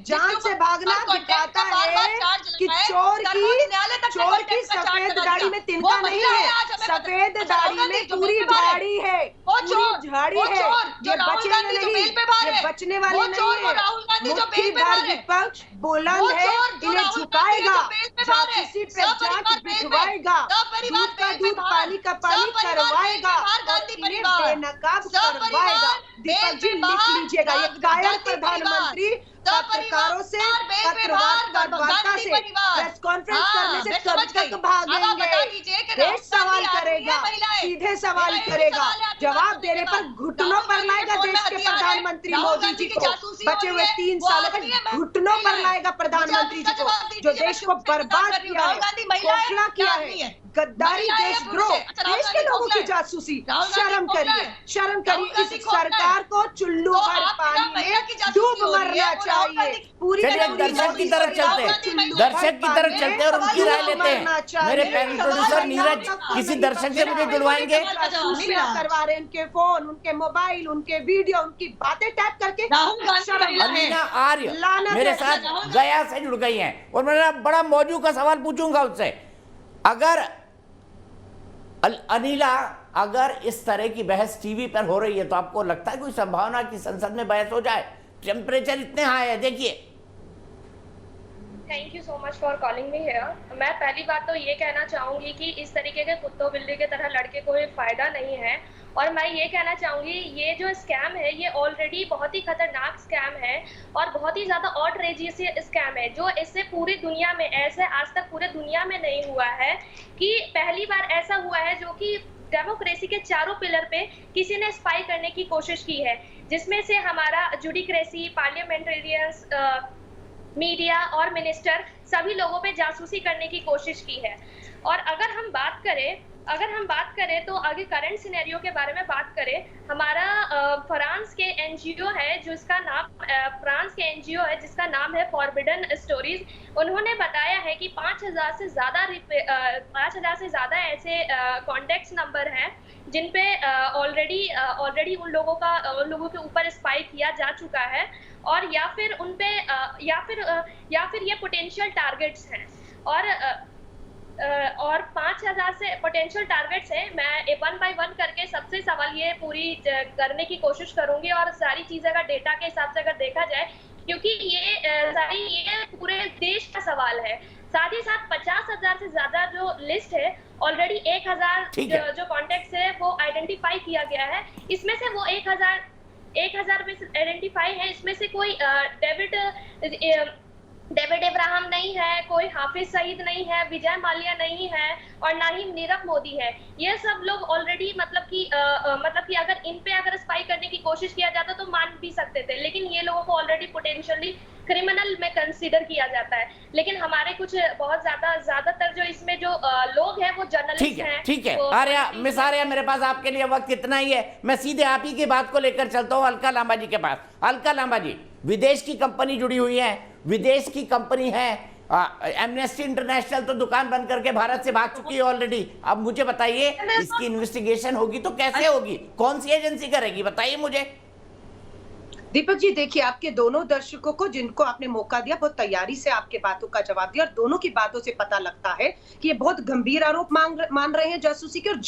जांच से भागना दिखाता है कि चोर की सफेद दाढ़ी में तिनका नहीं है, सफेद दाढ़ी में पूरी झाड़ी है, पूरी झाड़ी है। ये बचेंगे नहीं, ये बचने वाले नहीं है। मुट्ठी भर विपक्ष बुलंद है, इन्हें झुकाएगा, जासूसी पे जांच बिठवाएगा, दूध का दूध पानी का पानी करवाएगा और इन्हें बेनकाब करवाएगा। दीपक जी लिख लीजिएगा, ये कायर प्रधानमंत्री पत्रकारों से पत्रवार्ता से प्रेस कॉन्फ्रेंस करने से कब तक भागेंगे? देश सवाल करेगा, सीधे सवाल करेगा, जवाब देने पर घुटनों पर लाएगा देश के प्रधानमंत्री मोदी जी को। बचे हुए 3 सालों में घुटनों पर लाएगा प्रधानमंत्री जी को, जो देश को बर्बाद किया है, खोखला किया है, गद्दारी, देशद्रोह, देश के लोगों की जासूसी। शर्म करिए, शर्म करिए। इस सरकार को चुल्लू भर पानी में डूब मरना चाहिए। पूरी चलिए दर्शक की तरफ चलते हैं, दर्शक की तरफ चलते हैं और उनकी राय लेते हैं। मेरे पैनल प्रोड्यूसर नीरज किसी दर्शक से मुझे जुड़वाएंगे। करवा रहे, उनके फोन, उनके मोबाइल, उनके वीडियो, उनकी बातें टैप करके। अमीना आर्य मेरे साथ गया से जुड़ गई हैं और मैं बड़ा मौजू का सवाल पूछूंगा उससे। अगर अनिला, अगर इस तरह की बहस टीवी पर हो रही है तो आपको लगता है कोई संभावना कि संसद में बहस हो जाए? टेम्परेचर इतने हाई है, देखिए। Thank you so much for calling me here. मैं पहली बात तो ये कहना चाहूँगी कि इस तरीके के कुत्तों बिल्ली की तरह लड़के कोई फ़ायदा नहीं है। और मैं ये कहना चाहूँगी, ये जो स्कैम है ये ऑलरेडी बहुत ही खतरनाक स्कैम है और बहुत ही ज़्यादा ऑटरेजियस स्कैम है, जो इससे पूरी दुनिया में, ऐसे आज तक पूरे दुनिया में नहीं हुआ है कि पहली बार ऐसा हुआ है जो कि डेमोक्रेसी के चारों पिलर पे किसी ने स्पाई करने की कोशिश की है, जिसमें से हमारा जुडिक्रेसी, पार्लियामेंटेरियंस, मीडिया और मिनिस्टर, सभी लोगों पे जासूसी करने की कोशिश की है। और अगर हम बात करें तो आगे करंट सिनेरियो के बारे में बात करें, हमारा फ्रांस के एनजीओ है जिसका नाम है फॉरबिडन स्टोरीज। उन्होंने बताया है कि 5000 से ज़्यादा ऐसे कॉन्टैक्ट नंबर हैं जिन पे ऑलरेडी उन लोगों के ऊपर स्पाई किया जा चुका है, और या फिर ये पोटेंशियल टारगेट्स हैं। और 5000 से पोटेंशियल टारगेट्स हैं। मैं 1 बाय 1 करके सबसे सवाल ये पूरी करने की कोशिश करूंगी, और सारी चीज़ें का डेटा के हिसाब से अगर देखा जाए, क्योंकि ये पूरे देश का सवाल है। साथ ही साथ 50,000 से ज्यादा जो लिस्ट है, ऑलरेडी 1000 जो कॉन्टेक्ट्स है वो आइडेंटिफाई किया गया है। इसमें से वो 1000 में आइडेंटिफाई है, इसमें से कोई डेविड इब्राहिम नहीं है, कोई हाफिज सईद नहीं है, विजय माल्या नहीं है, और ना ही नीरव मोदी है। ये सब लोग ऑलरेडी मतलब कि अगर इन पे स्पाई करने की कोशिश किया जाता तो मान भी सकते थे, लेकिन ये लोगों को ऑलरेडी पोटेंशियली क्रिमिनल में कंसीडर किया जाता है। लेकिन हमारे कुछ बहुत ज्यादातर जो इसमें जो लोग हैं वो जर्नलिस्ट हैं। ठीक है आर्या, मिस आर्या, मेरे पास आपके लिए वक्त इतना ही है। मैं सीधे आप ही की बात को लेकर चलता हूँ अलका लांबा जी के पास। अलका लांबा जी, विदेश की कंपनी जुड़ी हुई है, विदेश की कंपनी है, एमनेस्टी इंटरनेशनल तो दुकान बंद करके भारत से भाग चुकी है ऑलरेडी। अब मुझे बताइए, इसकी इन्वेस्टिगेशन होगी तो कैसे होगी, कौन सी एजेंसी करेगी, बताइए मुझे। दीपक जी देखिए, आपके दोनों दर्शकों को जिनको आपने मौका दिया, बहुत तैयारी से आपके बातों का जवाब दिया, और दोनों की बातों से पता लगता है कि ये बहुत गंभीर आरोप मान रहे हैं जासूसी के, और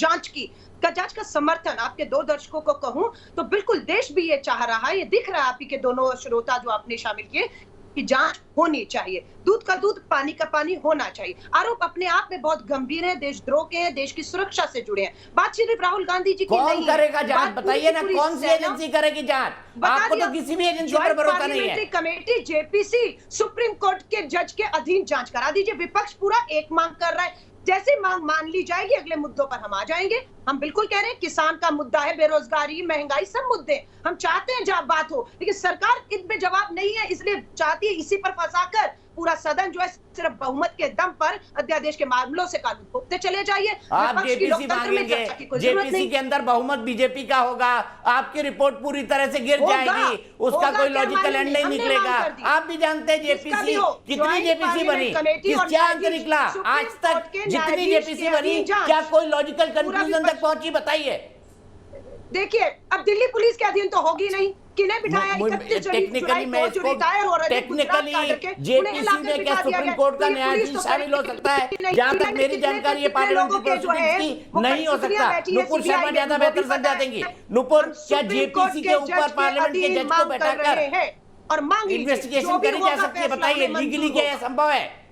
जांच का समर्थन आपके 2 दर्शकों को कहूं तो बिल्कुल देश भी ये चाह रहा है। ये दिख रहा है आप ही के दोनों श्रोता जो आपने शामिल किए, कि जांच होनी चाहिए, दूध का दूध पानी का पानी होना चाहिए। आरोप अपने आप में बहुत गंभीर है, देशद्रोह के हैं, देश की सुरक्षा से जुड़े हैं। बात सिर्फ राहुल गांधी जी की नहीं है। कौन करेगा जांच? बात बताइए ना, पूरी कौन सी सेना- एजेंसी करेगी जांच? आपको तो किसी भी एजेंसी पर भरोसा नहीं है। कमेटी जेपीसी सुप्रीम कोर्ट के जज के अधीन जांच करा दीजिए। विपक्ष पूरा एक मांग कर रहा है, जैसे मांग मान ली जाएगी अगले मुद्दों पर हम आ जाएंगे। हम बिल्कुल कह रहे हैं किसान का मुद्दा है, बेरोजगारी, महंगाई, सब मुद्दे हम चाहते हैं जब बात हो, लेकिन सरकार इन पे जवाब नहीं है, इसलिए चाहती है इसी पर फंसाकर पूरा सदन जो है सिर्फ बहुमत के दम पर अध्यादेश के मामलों से कानून थोपते चले जाइए। आप जेपीसी मांगेंगे, जेपीसी के अंदर बहुमत बीजेपी का होगा, आपकी रिपोर्ट पूरी तरह से गिर जाएगी, उसका कोई लॉजिकल एंड नहीं निकलेगा। आप भी जानते हैं जेपीसी कितनी जेपीसी बनी, क्या अंक निकला आज तक, जितनी जेपीसी बनी क्या कोई लॉजिकल कंक्लूजन तक पहुंची? बताइए। देखिए अब दिल्ली पुलिस के अधीन तो होगी नहीं, किन्हें बिठाया? टेक्निकली मैं इसको टेक्निकली जेपीसी में क्या सुप्रीम कोर्ट का न्यायाधीश शामिल हो सकता है? जहां तक मेरी जानकारी है पार्लियामेंट्री प्रोसीडिंग्स की नहीं हो सकता। नुपुर शर्मा ज्यादा बेहतर समझा देंगी। नुपुर, क्या जेपीसी के ऊपर पार्लियामेंट के जज को बैठाकर और मांग इन्वेस्टिगेशन करी जा सकती है? बताइए लीगली क्या यह संभव है?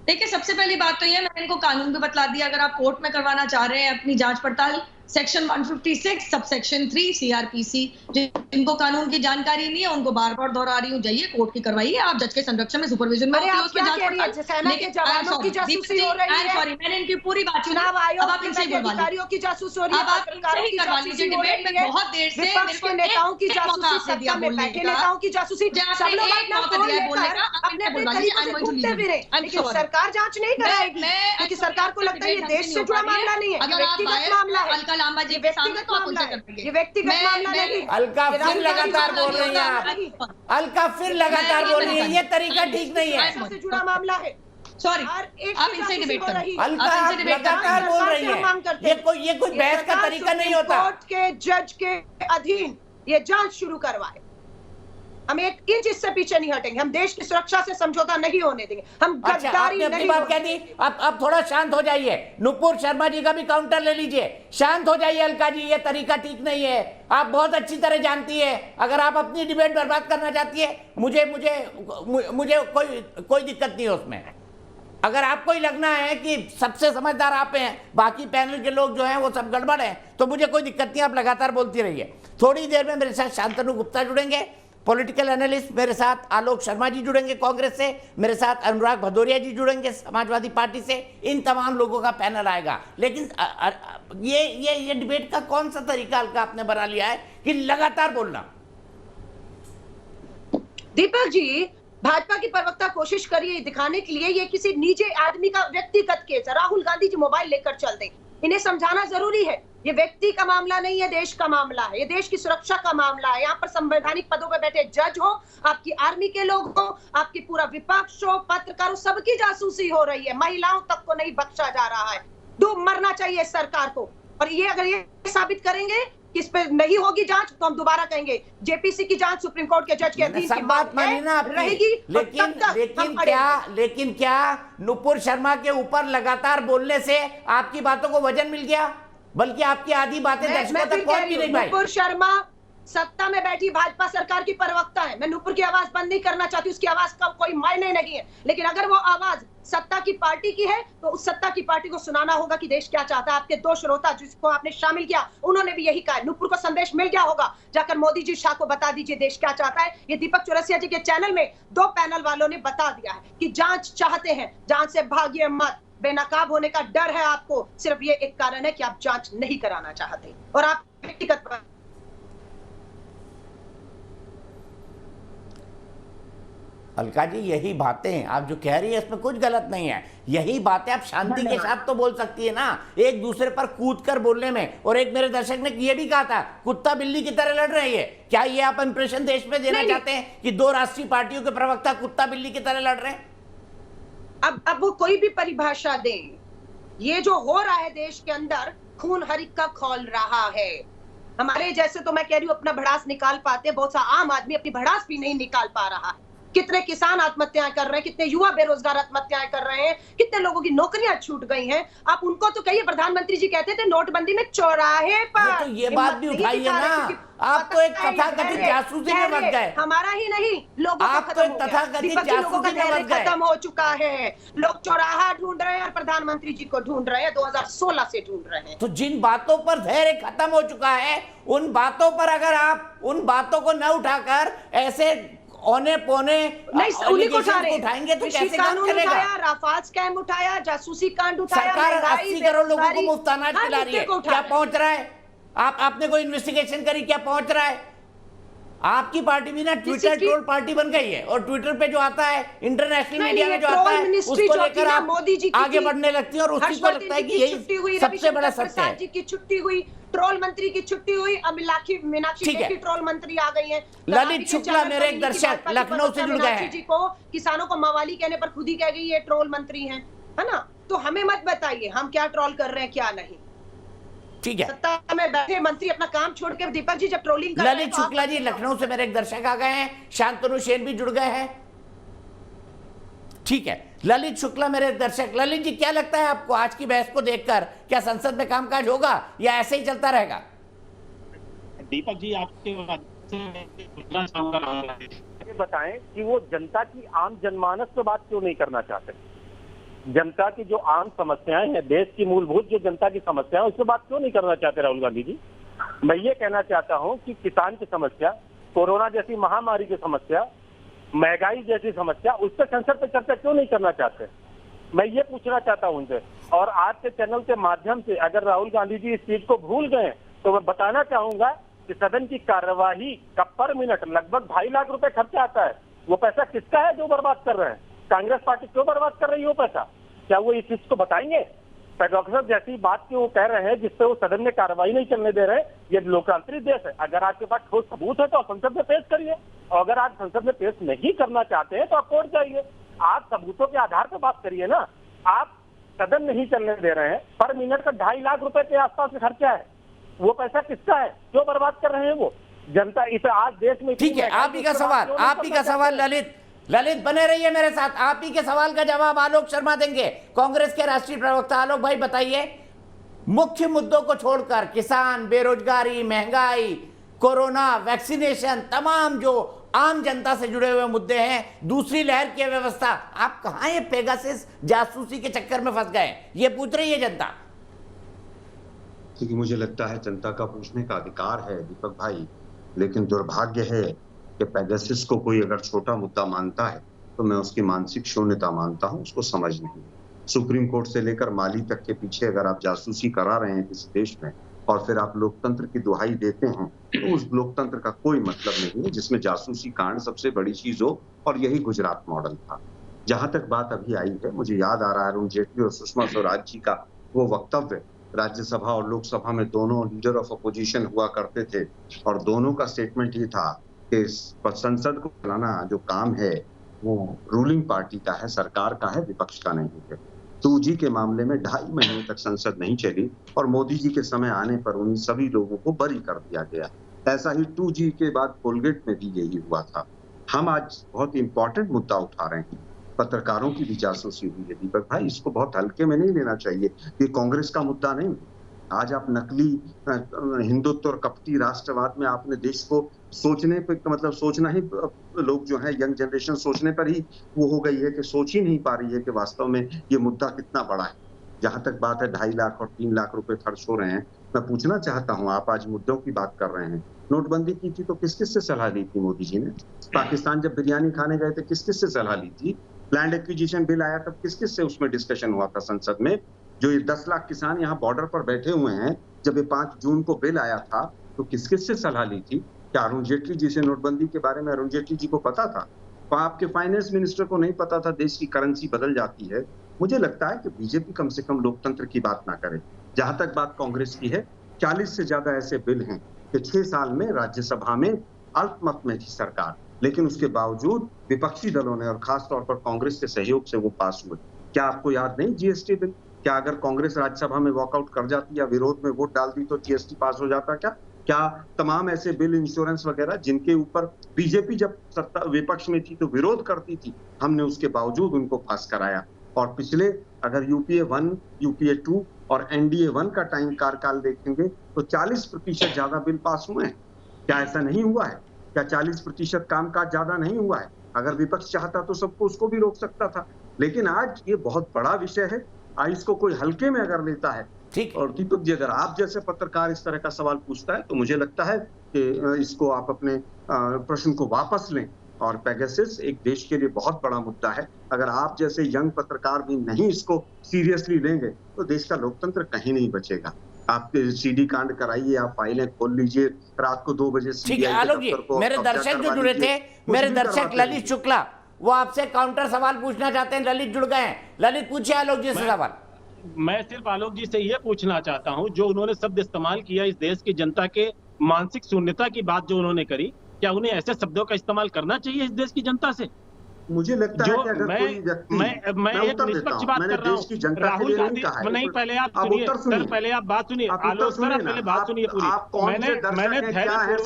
देखिए सबसे पहली बात तो ये, मैंने इनको कानून भी बतला दिया, अगर आप कोर्ट में करवाना चाह रहे हैं अपनी जांच पड़ताल, सेक्शन 156 सबसेक्शन 3 सीआरपीसी, जिनको कानून की जानकारी नहीं है उनको बार बार दोहरा रही हूँ, जाइए कोर्ट की करवाइए, आप जज के संरक्षण में सुपरविजन में मैंने इनकी पूरी बात चुनाव आयोग अधिकारियों की जासूसी हो रही है, पत्रकारों की करवा लीजिए। डिबेट में बहुत देर से विपक्ष के नेताओं की जासूसी, सत्ता में बैठे नेताओं की जासूसी, सब लोग अपना फोन लेकर अपने तरीके से घूमते फिरे, लेकिन सरकार जांच नहीं कराएगी क्योंकि सरकार को लगता है ये देश से जुड़ा मामला नहीं है, व्यक्तिगत मामला है। लांबा जी के सामने तो आप उनसे करेंगे, ये व्यक्तिगत मामला नहीं। अलका फिर लगातार बोल रही हैं आप, अलका फिर लगातार बोल रही है, ये तरीका ठीक नहीं है। से जुड़ा मामला है, सॉरी आप इनसे डिबेट करें। अलका लगातार बोल रही है, ये कोई बहस का तरीका नहीं होता। कोर्ट के जज के अधीन ये जांच शुरू करवाए, हम एक इंच इससे पीछे नहीं हटेंगे, हम देश की सुरक्षा से समझौता नहीं होने देंगे, हम गद्दारी नहीं। अपनी बात कह दी, अब थोड़ा शांत हो जाइए। नुपुर शर्मा जी का भी काउंटर ले लीजिए, शांत हो जाइए। अलका जी ये तरीका ठीक नहीं है, आप बहुत अच्छी तरह जानती है। अगर आप अपनी डिबेट बर्बाद करना चाहती है, मुझे कोई दिक्कत नहीं है उसमें। अगर आपको ही लगना है कि सबसे समझदार आप हैं, बाकी पैनल के लोग जो हैं वो सब गड़बड़ हैं, तो मुझे कोई दिक्कत नहीं, आप लगातार बोलती रहिए। थोड़ी देर में मेरे साथ शांतनु गुप्ता जुड़ेंगे, पॉलिटिकल एनालिस्ट, मेरे साथ आलोक शर्मा जी जुड़ेंगे कांग्रेस से, मेरे साथ अनुराग भदौरिया जी जुड़ेंगे समाजवादी पार्टी से। इन तमाम लोगों का पैनल आएगा। लेकिन ये डिबेट का कौन सा तरीका अलका आपने बना लिया है कि लगातार बोलना? दीपक जी, भाजपा की प्रवक्ता कोशिश करिए दिखाने के लिए ये किसी निजी आदमी का व्यक्तिगत केस है। राहुल गांधी जी मोबाइल लेकर चल दें, इन्हें समझाना जरूरी है ये व्यक्ति का मामला नहीं है, देश का मामला है, ये देश की सुरक्षा का मामला है। यहाँ पर संवैधानिक पदों पर बैठे जज हो, आपकी आर्मी के लोग हो, आपकी पूरा विपक्ष हो, पत्रकार हो, सबकी जासूसी हो रही है। महिलाओं तक को नहीं बख्शा जा रहा है। डूब मरना चाहिए सरकार को। और ये अगर ये साबित करेंगे कि इस पे नहीं होगी जांच, तो हम दोबारा कहेंगे जेपीसी की जांच सुप्रीम कोर्ट के जज के अधीन सब बात मानी ना आपकी, रहेगी। लेकिन क्या नुपुर शर्मा के ऊपर लगातार बोलने से आपकी बातों को वजन मिल गया? बल्कि आपकी आधी बातें दर्शकों तक पहुंच भी नहीं पाई। नुपुर शर्मा सत्ता में बैठी भाजपा सरकार की प्रवक्ता है। मैं नुपुर की आवाज बंद नहीं करना चाहती, उसकी आवाज का कोई मायने नहीं है, लेकिन अगर वो आवाज सत्ता की पार्टी की है तो उस सत्ता की पार्टी को सुनाना होगा कि देश क्या चाहता है। आपके दो श्रोता जिसको आपने शामिल किया उन्होंने भी यही कहा, नुपुर को संदेश मिल गया होगा, जाकर मोदी जी शाह को बता दीजिए देश क्या चाहता है। ये दीपक चौरसिया जी के चैनल में 2 पैनल वालों ने बता दिया है कि जांच चाहते हैं, जांच से भागिए मत, बेनकाब होने का डर है आपको, सिर्फ ये एक कारण है कि आप जांच नहीं कराना चाहते और आप व्यक्तिगत। अलका जी यही बातें आप जो कह रही है इसमें कुछ गलत नहीं है, यही बातें आप शांति के साथ तो बोल सकती है ना, एक दूसरे पर कूद कर बोलने में। और एक मेरे दर्शक ने ये भी कहा था कुत्ता बिल्ली की तरह लड़ रही है, क्या ये आप इंप्रेशन देश में देना चाहते हैं कि 2 राष्ट्रीय पार्टियों के प्रवक्ता कुत्ता बिल्ली की तरह लड़ रहे हैं? अब वो कोई भी परिभाषा दें, ये जो हो रहा है देश के अंदर खून हरिका खौल रहा है। हमारे जैसे तो मैं कह रही हूँ अपना भड़ास निकाल पाते, बहुत सा आम आदमी अपनी भड़ास भी नहीं निकाल पा रहा है। कितने किसान आत्महत्याएं कर रहे हैं, कितने युवा बेरोजगार आत्महत्याएं कर रहे हैं, कितने लोगों की नौकरियां छूट गई हैं। आप उनको तो कहिए, प्रधानमंत्री जी कहते थे नोटबंदी में चौराहे पर, तो ये बात भी उठाइए ना। आप तो एक तथाकथित जासूसी में बच गए। हमारा ही नहीं, लोगों आप तो एक तथाकथित जासूसी में बच गए। खत्म हो चुका है, लोग चौराहा ढूंढ रहे हैं और प्रधानमंत्री जी को ढूंढ रहे हैं, 2016 से ढूंढ रहे हैं। तो जिन बातों पर धैर्य खत्म हो चुका है, उन बातों पर अगर आप उन बातों को न उठाकर ऐसे औने पौने नहीं उठाएंगे तो कैसे काम चलेगा? राफाल स्कैम उठाया, जासूसी कांड उठाया, सरकार 80 करोड़ लोगों को मुफ्त अनाज खिला रही है, क्या पहुंच रहा है? आपने कोई इन्वेस्टिगेशन करी, क्या पहुंच रहा है? आपकी पार्टी भी ना ट्विटर ट्रोल पार्टी बन गई है, और ट्विटर पे जो आता है, इंटरनेशनल मीडिया में जो आता है, उसको लेकर आप मोदी जी आगे बढ़ने लगती है और उसी को लगता है कि यही सबसे बड़ा सत्य है। जी की छुट्टी हुई, ट्रोल मंत्री की छुट्टी हुई, अब मीनाक्षी लेखी ट्रोल मंत्री आ गई है। ललित शुक्ला मेरे एक दर्शक लखनऊ से जुड़ गए हैं। जी को किसानों को मवाली कहने पर खुद ही कह गई ये ट्रोल मंत्री हैं, है ना? तो हमें मत बताइए हम क्या ट्रोल कर रहे हैं क्या नहीं। ठीक है, सत्ता में बैठे मंत्री अपना काम छोड़ के दीपक जी जब ट्रोलिंग कर ललित शुक्ला जी लखनऊ से मेरे एक दर्शक आ गए हैं, शांतनु सेन भी जुड़ गए हैं। ठीक है, ललित शुक्ला मेरे दर्शक। ललित जी, क्या लगता है आपको आज की बहस को देखकर, क्या संसद में कामकाज होगा या ऐसे ही चलता रहेगा? दीपक जी, आपके ये बताएं कि वो जनता की आम जनमानस पे बात क्यों नहीं करना चाहते? जनता की जो आम समस्याएं हैं, देश की मूलभूत जो जनता की समस्याएं, उस पर बात क्यों नहीं करना चाहते राहुल गांधी जी? मैं ये कहना चाहता हूं कि किसान की समस्या, कोरोना जैसी महामारी की समस्या, महंगाई जैसी समस्या, उस पर संसद पे चर्चा क्यों नहीं करना चाहते? मैं ये पूछना चाहता हूं उनसे। और आज के चैनल के माध्यम से अगर राहुल गांधी जी इस चीज को भूल गए तो मैं बताना चाहूंगा कि सदन की कार्यवाही का पर मिनट लगभग 2.5 लाख रुपए खर्चा आता है। वो पैसा किसका है जो बर्बाद कर रहे हैं? कांग्रेस पार्टी क्यों बर्बाद कर रही है वो पैसा? क्या वो इस चीज को बताएंगे? डॉक्टर साहब जैसी बात क्यों कह रहे हैं जिससे वो सदन में कार्रवाई नहीं चलने दे रहे? ये लोकतांत्रिक देश है। अगर आपके पास ठोस सबूत है तो आप संसद में पेश करिए, और अगर आप संसद में पेश नहीं करना चाहते हैं तो आप कोर्ट जाइए। आप सबूतों के आधार पर बात करिए ना। आप सदन नहीं चलने दे रहे हैं, पर मिनट का 2.5 लाख रुपए के आसपास में खर्चा है। वो पैसा किसका है? क्यों बर्बाद कर रहे हैं वो जनता? इसे आज देश में ठीक है, आप ही का सवाल ललित बने रहिए मेरे साथ। आप ही के सवाल का जवाब आलोक शर्मा देंगे, कांग्रेस के राष्ट्रीय प्रवक्ता। आलोक भाई बताइए, मुख्य मुद्दों को छोड़कर किसान, बेरोजगारी, महंगाई, कोरोना, वैक्सीनेशन, तमाम जो आम जनता से जुड़े हुए मुद्दे हैं, दूसरी लहर की व्यवस्था, आप कहां ये पेगासस जासूसी के चक्कर में फंस गए? ये पूछ रही है जनता। क्योंकि मुझे लगता है जनता का पूछने का अधिकार है दीपक भाई, लेकिन दुर्भाग्य है कि पेगासस को कोई अगर छोटा मुद्दा मानता है तो मैं उसकी मानसिक शून्यता मानता हूं, उसको समझ नहीं। सुप्रीम कोर्ट से लेकर माली तक के पीछे अगर आप जासूसी करा रहे हैं किसी देश में और फिर आप लोकतंत्र की दुहाई देते हैं तो उस लोकतंत्र का कोई मतलब नहीं है जिसमें जासूसी कांड सबसे बड़ी चीज हो। और यही गुजरात मॉडल था। जहां तक बात अभी आई है, मुझे याद आ रहा है अरुण जेटली और सुषमा स्वराज जी का वो वक्तव्य, राज्यसभा और लोकसभा में दोनों लीडर ऑफ अपोजिशन हुआ करते थे और दोनों का स्टेटमेंट ये था कि संसद को चलाना जो काम है वो रूलिंग पार्टी का है, सरकार का है, विपक्ष का नहीं है। 2G के मामले में 2.5 महीने तक संसद नहीं चली और मोदी जी के समय आने पर उन सभी लोगों को बरी कर दिया गया। ऐसा ही 2G के बाद कोलगेट में भी यही हुआ था। हम आज बहुत इंपॉर्टेंट मुद्दा उठा रहे हैं, पत्रकारों की भी जासूसी हुई है दीपक भाई, इसको बहुत हल्के में नहीं लेना चाहिए। ये कांग्रेस का मुद्दा नहीं। आज आप नकली हिंदुत्व और कपटी राष्ट्रवाद में आपने देश को सोचने पे, मतलब सोचना ही, लोग जो है यंग जनरेशन सोचने पर ही वो हो गई है कि सोच ही नहीं पा रही है कि वास्तव में ये मुद्दा कितना बड़ा है। जहां तक बात है 2.5 लाख और 3 लाख रुपए खर्च हो रहे हैं, मैं पूछना चाहता हूं, आप आज मुद्दों की बात कर रहे हैं। नोटबंदी की थी तो किस किस से सलाह ली थी मोदी जी ने? पाकिस्तान जब बिरयानी खाने गए थे किस किस से सलाह ली थी? लैंड एक्विजिशन बिल आया तब किस किस से उसमें डिस्कशन हुआ था संसद में? जो ये 10 लाख किसान यहाँ बॉर्डर पर बैठे हुए हैं, जब ये 5 जून को बिल आया था तो किस किस से सलाह ली थी? क्या अरुण जेटली जी से नोटबंदी के बारे में अरुण जेटली जी को पता था? तो आपके फाइनेंस मिनिस्टर को नहीं पता था देश की करेंसी बदल जाती है? मुझे लगता है कि बीजेपी कम से कम लोकतंत्र की बात ना करे। जहां तक बात कांग्रेस की है, 40 से ज्यादा ऐसे बिल हैं कि 6 साल में राज्यसभा में अल्पमत में थी सरकार, लेकिन उसके बावजूद विपक्षी दलों ने और खासतौर पर कांग्रेस के सहयोग से वो पास हुए। क्या आपको याद नहीं जीएसटी बिल? क्या अगर कांग्रेस राज्यसभा में वॉकआउट कर जाती या विरोध में वोट डालती तो जीएसटी पास हो जाता? क्या क्या तमाम ऐसे बिल, इंश्योरेंस वगैरह जिनके ऊपर बीजेपी जब सत्ता विपक्ष में थी तो विरोध करती थी, हमने उसके बावजूद उनको पास कराया। और पिछले अगर यूपीए 1, यूपीए 2 और एनडीए 1 का टाइम कार्यकाल देखेंगे तो 40% ज्यादा बिल पास हुए हैं। क्या ऐसा नहीं हुआ है? क्या 40% कामकाज ज्यादा नहीं हुआ है? अगर विपक्ष चाहता तो सबको उसको भी रोक सकता था। लेकिन आज ये बहुत बड़ा विषय है, आज इसको कोई हल्के में अगर लेता है, ठीक। और दीपक जी अगर आप जैसे पत्रकार इस तरह का सवाल पूछता है तो मुझे लगता है कि इसको आप अपने प्रश्न को वापस लें। और पेगासस एक देश के लिए बहुत बड़ा मुद्दा है। अगर आप जैसे यंग पत्रकार भी नहीं इसको सीरियसली लेंगे तो देश का लोकतंत्र कहीं नहीं बचेगा। आप सीडी कांड कराइए, आप फाइलें खोल लीजिए, रात को 2 बजे ठीक है आलोक जी, मेरे दर्शक जो जुड़े थे, मेरे दर्शक ललित शुक्ला, वो आपसे काउंटर सवाल पूछना चाहते हैं। ललित जुड़ गए हैं। ललित पूछिए आलोक जी से सवाल। मैं सिर्फ आलोक जी से यह पूछना चाहता हूं, जो उन्होंने शब्द इस्तेमाल किया इस देश की जनता के मानसिक शून्यता की बात जो उन्होंने करी, क्या उन्हें ऐसे शब्दों का इस्तेमाल करना चाहिए इस देश की जनता से? मुझे लगता है कि अगर कोई व्यक्ति, मैं एक निष्पक्ष बात कर रहा हूँ। राहुल गांधी नहीं, पहले आप सुनिए सर, पहले आप बात सुनिए आलोक सर, आप पहले बात सुनिए पूरी। मैंने धैर्यपूर्वक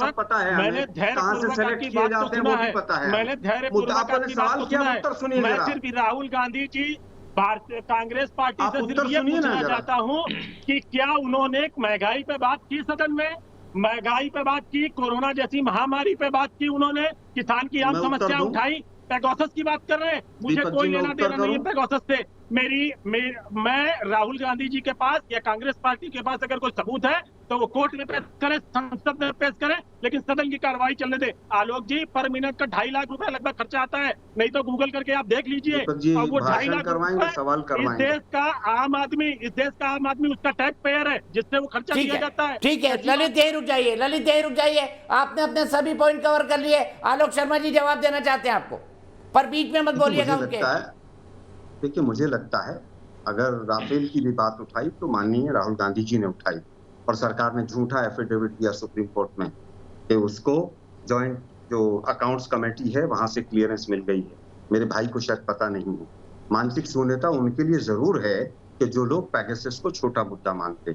आपकी बात को सुना है, मैंने धैर्यपूर्वक आपकी बात को सुना है। मैं सिर्फ राहुल गांधी जी भारतीय कांग्रेस पार्टी से सिर्फ ये पूछना चाहता हूँ कि क्या उन्होंने महंगाई पे बात की सदन में? महंगाई पे बात की, कोरोना जैसी महामारी पे बात की उन्होंने, किसान की आम समस्या उठाई? पेगासस की बात कर रहे हैं, मुझे कोई लेना देना नहीं है पेगासस से। मैं राहुल गांधी जी के पास या कांग्रेस पार्टी के पास अगर कोई सबूत है तो वो कोर्ट में पेश करे, संसद में पेश करे, लेकिन सदन की कार्रवाई चलने दे। आलोक जी, पर मिनट का 2.5 लाख रुपए लगभग खर्चा आता है, नहीं तो गूगल करके आप देख लीजिए। और वो 2.5 लाख रुपए इस देश का आम आदमी उसका टैक्स पेयर है, जिससे वो खर्चा किया जाता है। ठीक है ललित, यही रुक जाइए, ललित यही रुक जाइए। आपने अपने सभी पॉइंट कवर कर लिए। आलोक शर्मा जी जवाब देना चाहते हैं आपको, पर बीच में मत बोलिएगा उनके। देखिए मुझे लगता है अगर राफेल की भी बात उठाई तो माननीय राहुल गांधी जी ने उठाई, और सरकार ने झूठा एफिडेविट दिया सुप्रीम कोर्ट में कि उसको जॉइंट जो अकाउंट्स कमेटी है वहां से क्लियरेंस मिल गई है। मेरे भाई को शायद पता नहीं है। मानसिक शून्यता उनके लिए जरूर है कि जो लोग पेगासस को छोटा मुद्दा मानते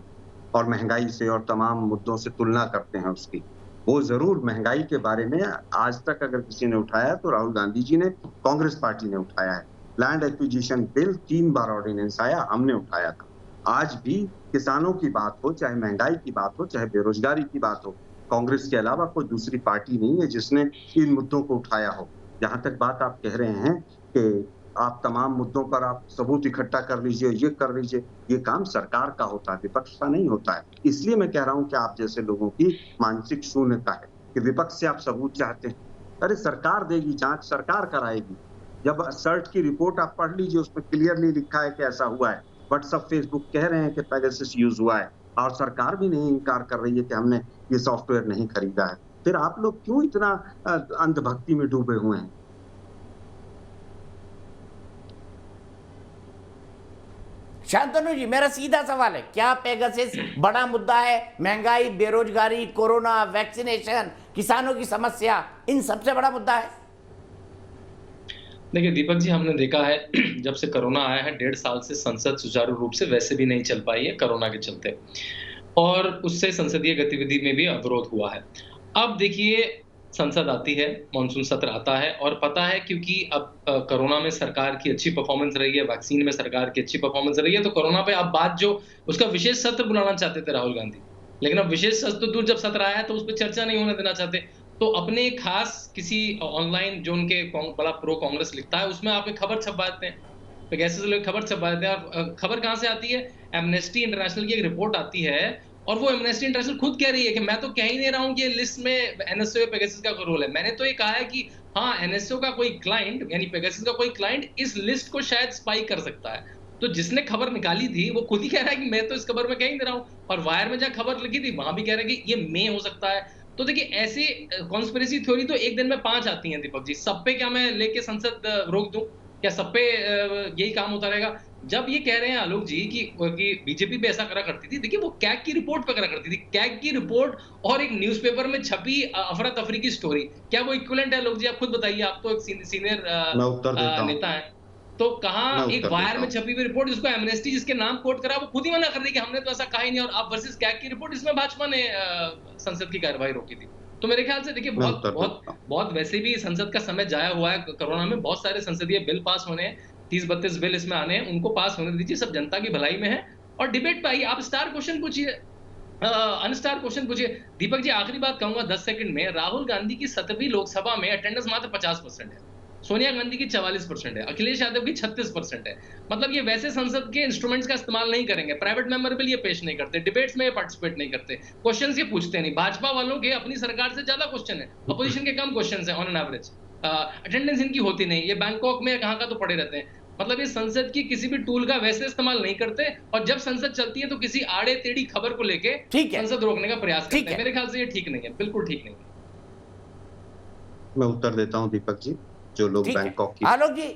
और महंगाई से और तमाम मुद्दों से तुलना करते हैं उसकी, वो जरूर महंगाई के बारे में आज तक अगर किसी ने उठाया तो राहुल गांधी जी ने, कांग्रेस पार्टी ने उठाया है। लैंड एक्विजिशन बिल 3 बार ऑर्डिनेंस आया, हमने उठाया था। आज भी किसानों की बात हो, चाहे महंगाई की बात हो, चाहे बेरोजगारी की बात हो, कांग्रेस के अलावा कोई दूसरी पार्टी नहीं है जिसने इन मुद्दों को उठाया हो। जहां तक बात आप कह रहे हैं कि आप तमाम मुद्दों पर आप सबूत इकट्ठा कर लीजिए, ये कर लीजिए, ये काम सरकार का होता है, विपक्ष का नहीं होता है। इसलिए मैं कह रहा हूं कि आप जैसे लोगों की मानसिक शून्यता है कि विपक्ष से आप सबूत चाहते हैं। अरे सरकार देगी, जांच सरकार कराएगी। जब सर्ट की रिपोर्ट आप पढ़ लीजिए, उसमें क्लियरली लिखा है कि ऐसा हुआ है। व्हाट्सएप, फेसबुक कह रहे हैं कि पेगासस यूज हुआ है, और सरकार भी नहीं इनकार कर रही है कि हमने ये सॉफ्टवेयर नहीं खरीदा है। फिर आप लोग क्यों इतना अंधभक्ति में डूबे हुए हैं? शांतनु जी, मेरा सीधा सवाल है, क्या पेगासस बड़ा मुद्दा है? महंगाई, बेरोजगारी, कोरोना, वैक्सीनेशन, किसानों की समस्या, इन सबसे बड़ा मुद्दा है? देखिए दीपक जी, हमने देखा है जब से कोरोना आया है 1.5 साल से संसद सुचारू रूप से वैसे भी नहीं चल पाई है कोरोना के चलते, और उससे संसदीय गतिविधि में भी अवरोध हुआ है। अब देखिए संसद आती है, मानसून सत्र आता है, और पता है क्योंकि अब कोरोना में सरकार की अच्छी परफॉर्मेंस रही है, वैक्सीन में सरकार की अच्छी परफॉर्मेंस रही है, तो कोरोना पे अब बात जो उसका विशेष सत्र बुलाना चाहते थे राहुल गांधी, लेकिन अब विशेष सत्र जब सत्र आया तो उस पर चर्चा नहीं होने देना चाहते। तो अपने खास किसी ऑनलाइन जो उनके बड़ा प्रो कांग्रेस लिखता है उसमें आप एक खबर छपवा देते हैं, पेगासस लोग खबर छपवा देते हैं। और खबर कहाँ से आती है? एमनेस्टी इंटरनेशनल की एक रिपोर्ट आती है, और वो एमनेस्टी इंटरनेशनल खुद कह रही है कि मैं तो कह ही नहीं रहा हूँ कि लिस्ट में एनएसओ पेगासस का कोई रोल है। मैंने तो ये कहा है कि हाँ, एनएसओ का कोई क्लाइंट यानी पेगासस का कोई क्लाइंट इस लिस्ट को शायद स्पाई कर सकता है। तो जिसने खबर निकाली थी वो खुद ही कह रहा है कि मैं तो इस खबर में कह ही नहीं रहा हूँ, और वायर में जहाँ खबर लिखी थी वहां भी कह रहा है कि ये मैं हो सकता है। तो देखिए ऐसे कॉन्स्पिरेसी थ्योरी तो एक दिन में 5 आती हैं दीपक जी। सब पे क्या मैं लेके संसद रोक दूं? क्या सब पे यही काम होता रहेगा? जब ये कह रहे हैं आलोक जी कि बीजेपी भी ऐसा करा करती थी, देखिए वो कैग की रिपोर्ट पे करा करती थी। कैग की रिपोर्ट और एक न्यूज़पेपर में छपी अफरा तफरी की स्टोरी, क्या वो इक्विवेलेंट है? आलोक जी आप खुद बताइए, आप तो एक सीनियर नेता हैं। तो कहाँ एक वायर में छपी हुई रिपोर्ट जिसको एमनेस्टी जिसके नाम कोट करा वो खुद ही मना कर दी कि हमने तो ऐसा कहा ही नहीं, और आप वर्सेस कैग की रिपोर्ट इसमें भाजपा ने संसद की कार्यवाही रोकी थी। तो मेरे ख्याल से देखिए बहुत वैसे भी संसद का समय जाया हुआ है, कोरोना में बहुत सारे संसदीय बिल पास होने हैं, 30-32 बिल इसमें आने हैं, उनको पास होने दीजिए, सब जनता की भलाई में है। और डिबेट पे आइए, आप स्टार क्वेश्चन पूछिए, अनस्टार क्वेश्चन पूछिए। दीपक जी आखिरी बात कहूंगा 10 सेकंड में, राहुल गांधी की 17वीं लोकसभा में अटेंडेंस मात्र 50% है, सोनिया गांधी की 44% है, अखिलेश यादव की 36% है। मतलब ये वैसे संसद के इंस्ट्रूमेंट्स का इस्तेमाल नहीं करेंगे, प्राइवेट मेंबर बिल ये पेश नहीं करते, डिबेट्स में ये पार्टिसिपेट नहीं करते, क्वेश्चंस ये पूछते नहीं। भाजपा वालों के अपनी सरकार से ज्यादा क्वेश्चन है, अपोजिशन के कम क्वेश्चन है ऑन एन एवरेज। अटेंडेंस इनकी होती नहीं, ये बैंकॉक में कहाँ का तो पड़े रहते हैं। मतलब ये संसद की किसी भी टूल का वैसे इस्तेमाल नहीं करते, और जब संसद चलती है तो किसी आड़े टेढ़ी खबर को लेके संसद रोकने का प्रयास करते हैं। मेरे ख्याल से ये ठीक नहीं है, बिल्कुल ठीक नहीं है। मैं उत्तर देता हूं दीपक जी। जो लोग बैंकॉक की, आलोक जी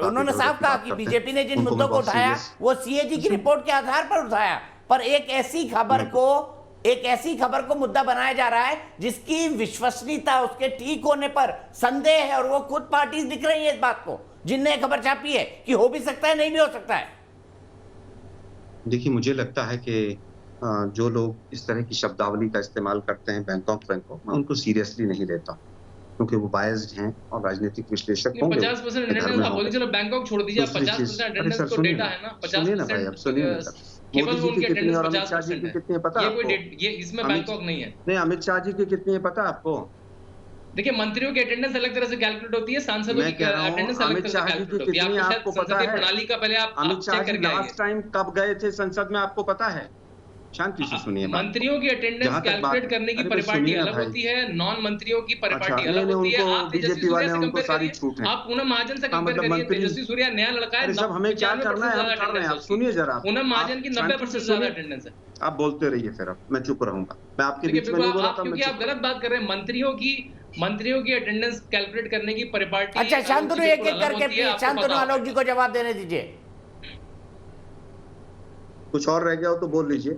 उन्होंने साफ कहा कि बीजेपी ने जिन मुद्दों को उठाया वो सीएजी की रिपोर्ट के आधार पर उठाया, पर एक ऐसी खबर को मुद्दा बनाया जा रहा है जिसकी विश्वसनीयता उसके ठीक होने पर संदेह है, और वो खुद पार्टी दिख रही है इस बात को, जिनने खबर छापी है कि हो भी सकता है, नहीं भी हो सकता है। देखिए मुझे लगता है कि जो लोग इस तरह की शब्दावली का इस्तेमाल करते हैं बैंकॉक, मैं उनको सीरियसली नहीं लेता, क्योंकि वो बायस्ड हैं और राजनीतिक विश्लेषक होंगे। 50% अटेंडेंस आप बोलिए, चलो बैंकॉक छोड़ दीजिए, 50% अटेंडेंस तो डेटा है ना, 50% केवल उनके अटेंडेंस 50% है। कितनी पता है? ये इसमें बैंकॉक नहीं है। नहीं, अमित शाह जी की कितनी है पता आपको? देखिए मंत्रियों की अटेंडेंस अलग तरह से कैलकुलेट होती है, सांसदों की अटेंडेंस अलग तरह से कैलकुलेट होती है। आपको पता है प्रणाली का पहले आप चेक करके आइए। लास्ट टाइम कब गए थे संसद में आपको पता है? शांति से सुनिए। मंत्रियों की अटेंडेंस कैलकुलेट करने की परिपाटी अलग होती है, नॉन मंत्रियों की परिपाटी अलग होती है। आप बीजेपी वाले हैं, उनको सारी छूट है। आप पूनम महाजन से कंपेयर करिए, तेजस्वी सूर्या नया लड़का है, सब हमें क्या करना है हम कर रहे हैं। आप सुनिए जरा, पूनम महाजन की 90% ज्यादा अटेंडेंस है। आप बोलते रहिए, फिर मैं चुप रहूंगा, मैं आपके बीच में नहीं बोल रहा था। क्योंकि आप गलत बात कर रहे हैं। मंत्रियों की अटेंडेंस कैलकुलेट करने की परिपाटी। अच्छा शांतनु, एक एक करके शांतनु आलोक जी को जवाब देने दीजिए। कुछ और रह गया हो तो बोल लीजिए।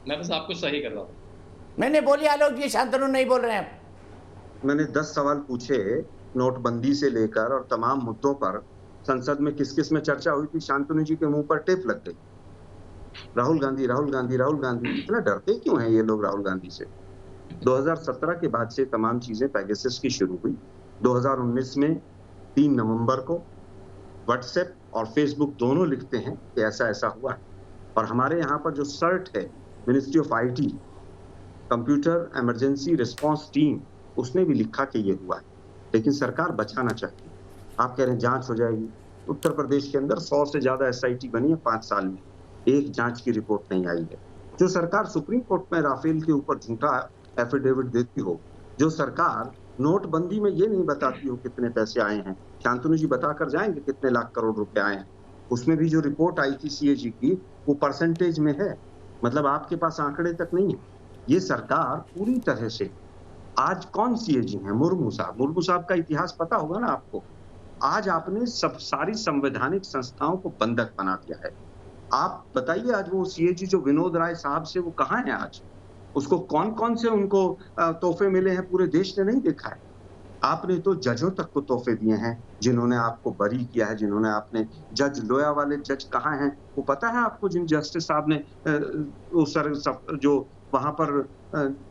मैं बस आपको सही कर रहा हूं। मैंने बोली आलोक जी, शांतनु नहीं बोल रहे हैं। मैंने 10 सवाल पूछे नोटबंदी से लेकर और तमाम मुद्दों पर। संसद में किस किस में चर्चा हुई थी? शांतनु जी के मुंह पर टेप लग गई। राहुल गांधी, राहुल गांधी, राहुल गांधी। इतना डरते क्यों हैं ये लोग राहुल गांधी से? 2017 के बाद से तमाम चीजें पेगासस की शुरू हुई। 2019 में 3 नवंबर को व्हाट्सएप और फेसबुक दोनों लिखते हैं कि ऐसा ऐसा हुआ है। और हमारे यहाँ पर जो सर्ट है, ministry of IT, computer emergency response team, उसने भी लिखा कि ये हुआ है, लेकिन सरकार बचाना चाहती है। आप कह रहे हैं जांच हो जाएगी। उत्तर प्रदेश के अंदर 100 से ज्यादा एसआईटी बनी है 5 साल में, एक जांच की रिपोर्ट नहीं आई है। जो सरकार सुप्रीम कोर्ट में राफेल के ऊपर झूठा एफिडेविट देती हो, जो सरकार नोटबंदी में ये नहीं बताती हो कितने पैसे आए हैं, शांतनु जी बताकर जाएंगे कितने लाख करोड़ रुपए आए हैं, उसमें भी जो रिपोर्ट आई थी सीएजी की वो परसेंटेज में है। मतलब आपके पास आंकड़े तक नहीं है। ये सरकार पूरी तरह से, आज कौन सीएजी है? मुर्मू साहब का इतिहास पता होगा ना आपको। आज आपने सारी संवैधानिक संस्थाओं को बंधक बना दिया है। आप बताइए, आज वो सीएजी जो विनोद राय साहब से, वो कहाँ है आज? उसको कौन कौन से उनको तोहफे मिले हैं पूरे देश ने नहीं देखा है। आपने तो जजों तक को तोहफे दिए हैं, जिन्होंने आपको बरी किया है, जिन्होंने आपने जज लोया वाले जज कहाँ हैं वो पता है आपको? जिन जस्टिस साहब ने जो वहां पर